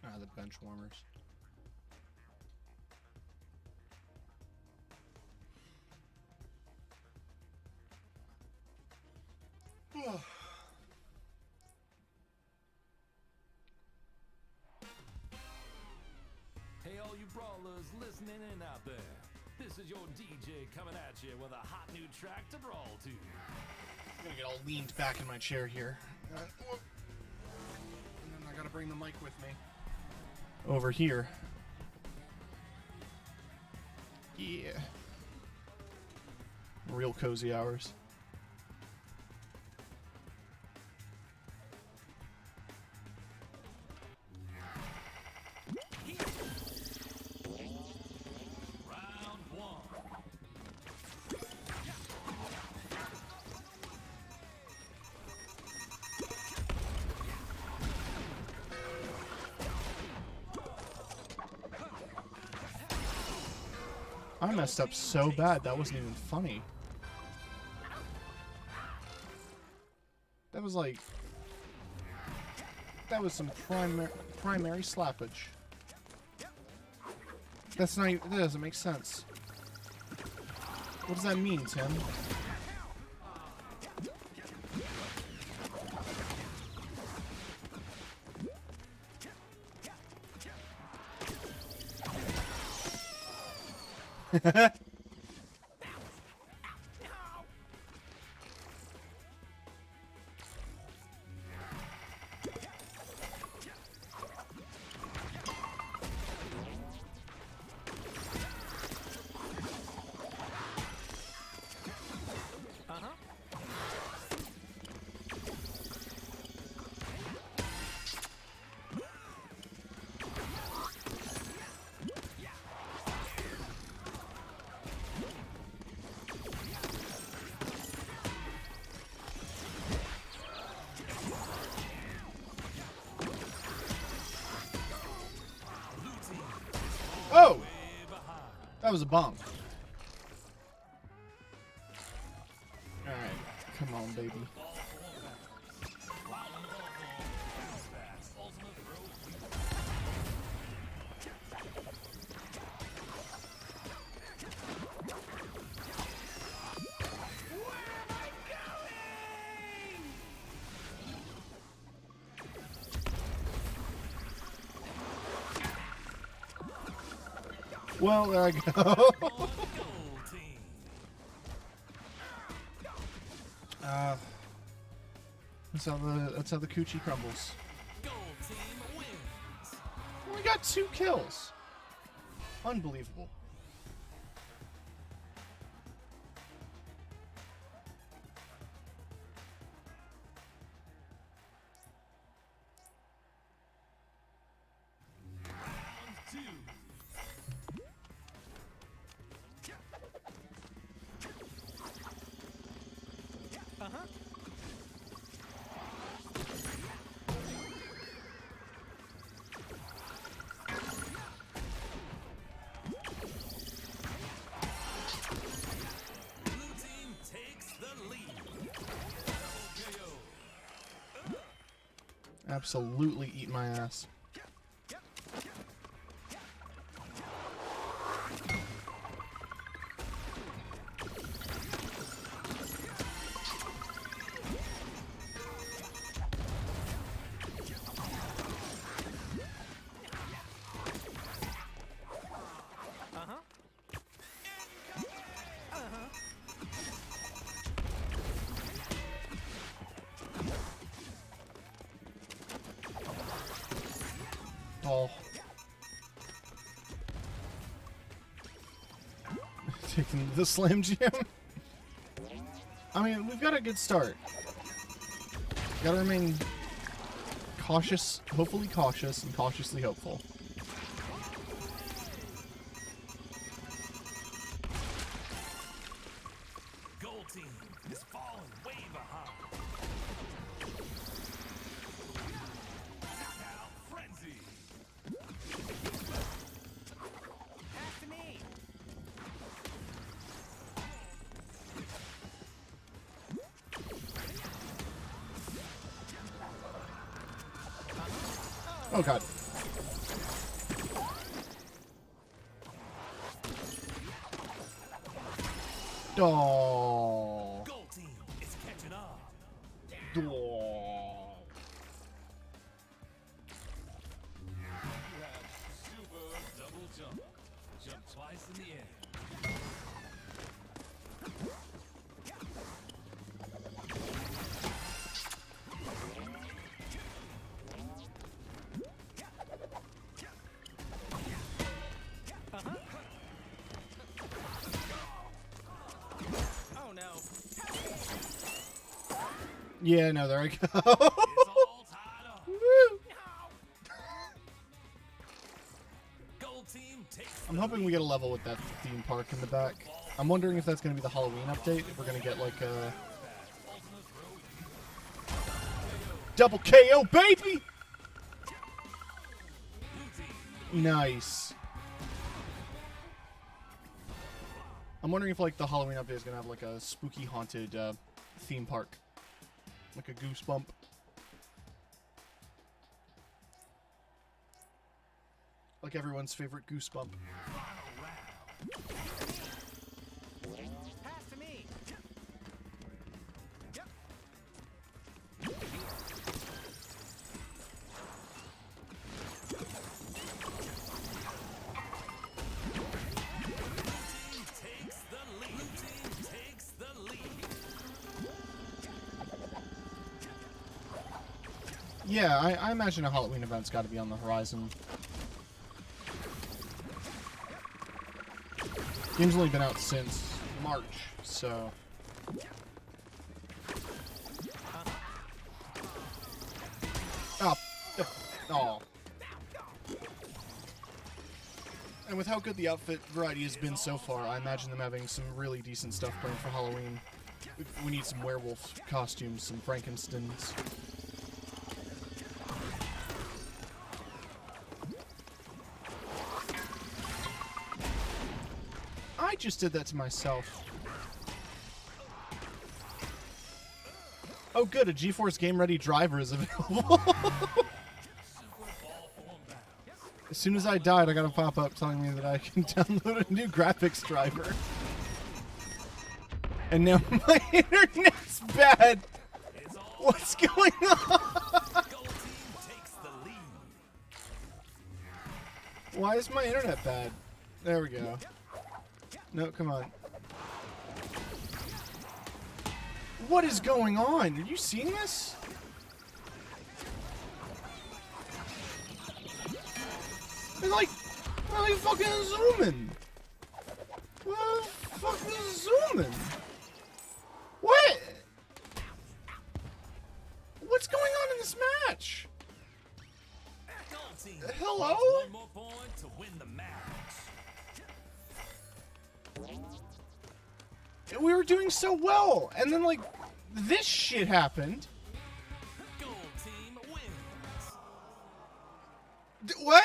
Ah, the bench warmers. Hey, all you brawlers listening in out there. This is your DJ coming at you with a hot new track to brawl to. I'm gonna get all leaned back in my chair here. And then I gotta bring the mic with me. Over here. Yeah. Real cozy hours. Round one. I messed up so bad that wasn't even funny. That was like... That was some primary slappage. That's not even... That doesn't make sense. What does that mean, Tim? Oh! That was a bump. Alright, come on, baby. Well, there I go. That's how the coochie crumbles. We got 2 kills. Unbelievable. Absolutely eat my ass. Oh. Taking the Slam Jam. I mean, we've got a good start. Gotta remain cautious, hopefully cautious, and cautiously hopeful. Oh god. Oh. Gold team is catching up. Oh. You have super double jump. Jump twice in the air. Oh no. Yeah, no, there I go. It's all tied up. Woo. Gold team takes I'm hoping we get a level with that theme park in the back. I'm wondering if that's going to be the Halloween update. If we're going to get like a double KO, baby! Nice. I'm wondering if like the Halloween update is going to have like a spooky haunted theme park. Like a goosebump. Like everyone's favorite goosebump. Pass to me. Yep. Takes the lead. Team takes the lead. Yeah, I imagine a Halloween event's got to be on the horizon. Game's only been out since March, so... Oh. Oh. And with how good the outfit variety has been so far, I imagine them having some really decent stuff planned for Halloween. We need some werewolf costumes, some Frankensteins. I just did that to myself. Oh good, a GeForce Game Ready driver is available. As soon as I died, I got a pop-up telling me that I can download a new graphics driver. And now my internet's bad. What's going on? Why is my internet bad? There we go. No, come on. What is going on? Are you seeing this? They're like fucking zooming. What the fuck is zooming? What? What's going on in this match? Hello? One more point to win the match. We were doing so well, and then like this shit happened. Gold team wins. What?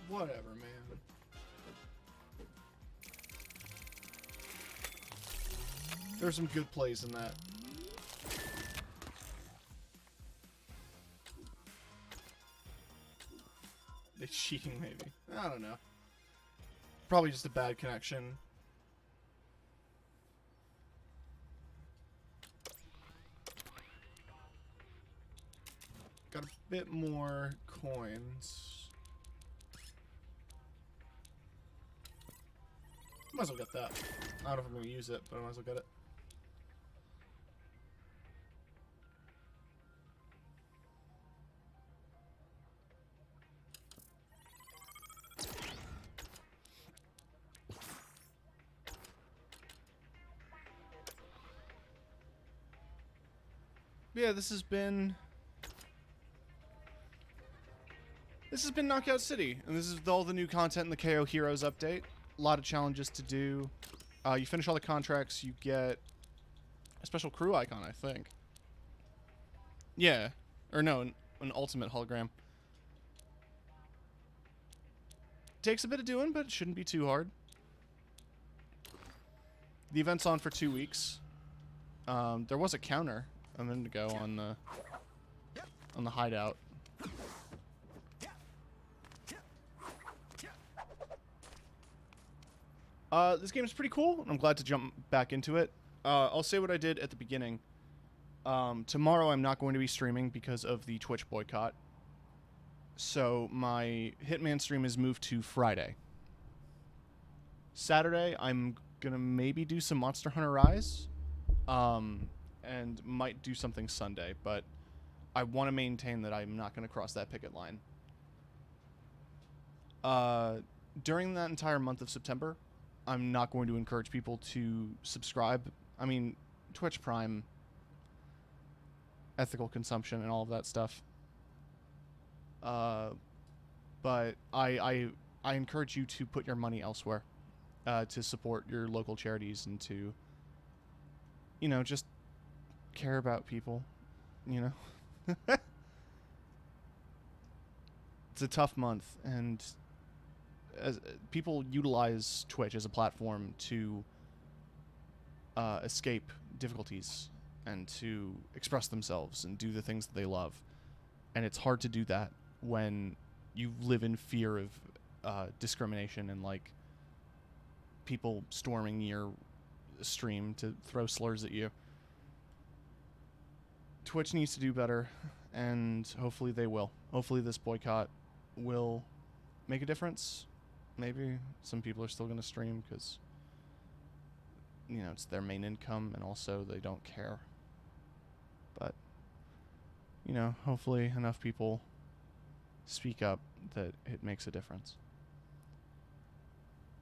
Whatever, man. There's some good plays in that. It's cheating, maybe. I don't know. Probably just a bad connection. Got a bit more coins. Might as well get that. I don't know if I'm going to use it, but I might as well get it. Yeah, this has been Knockout City, and this is all the new content in the KO Heroes update. A lot of challenges to do. You finish all the contracts, you get a special crew icon, I think. Yeah. Or no, an ultimate hologram. Takes a bit of doing, but it shouldn't be too hard. The event's on for 2 weeks. There was a counter a minute ago on the hideout. This game is pretty cool. I'm glad to jump back into it. I'll say what I did at the beginning. Tomorrow I'm not going to be streaming because of the Twitch boycott. So my Hitman stream is moved to Friday. Saturday I'm gonna maybe do some Monster Hunter Rise. And might do something Sunday, but I want to maintain that I'm not going to cross that picket line. During that entire month of September, I'm not going to encourage people to subscribe. I mean, Twitch Prime, ethical consumption, and all of that stuff. But I encourage you to put your money elsewhere, to support your local charities and to, you know, just care about people, you know. It's a tough month, and as people utilize Twitch as a platform to escape difficulties and to express themselves and do the things that they love. And it's hard to do that when you live in fear of discrimination and, like, people storming your stream to throw slurs at you. Twitch needs to do better, and hopefully they will. Hopefully this boycott will make a difference. Maybe some people are still going to stream because, you know, it's their main income, and also they don't care. But, you know, hopefully enough people speak up that it makes a difference.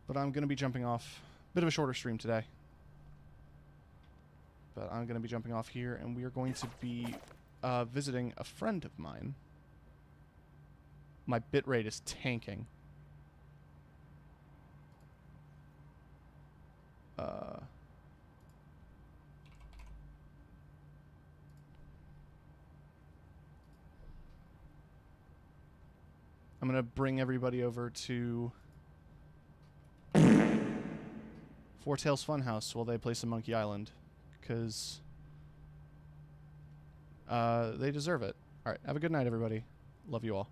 But I'm going to be jumping off. Bit of a shorter stream today. But I'm going to be jumping off here, and we are going to be visiting a friend of mine. My bitrate is tanking. I'm going to bring everybody over to Four Tails Funhouse while they play some Monkey Island, because they deserve it. All right, have a good night, everybody. Love you all.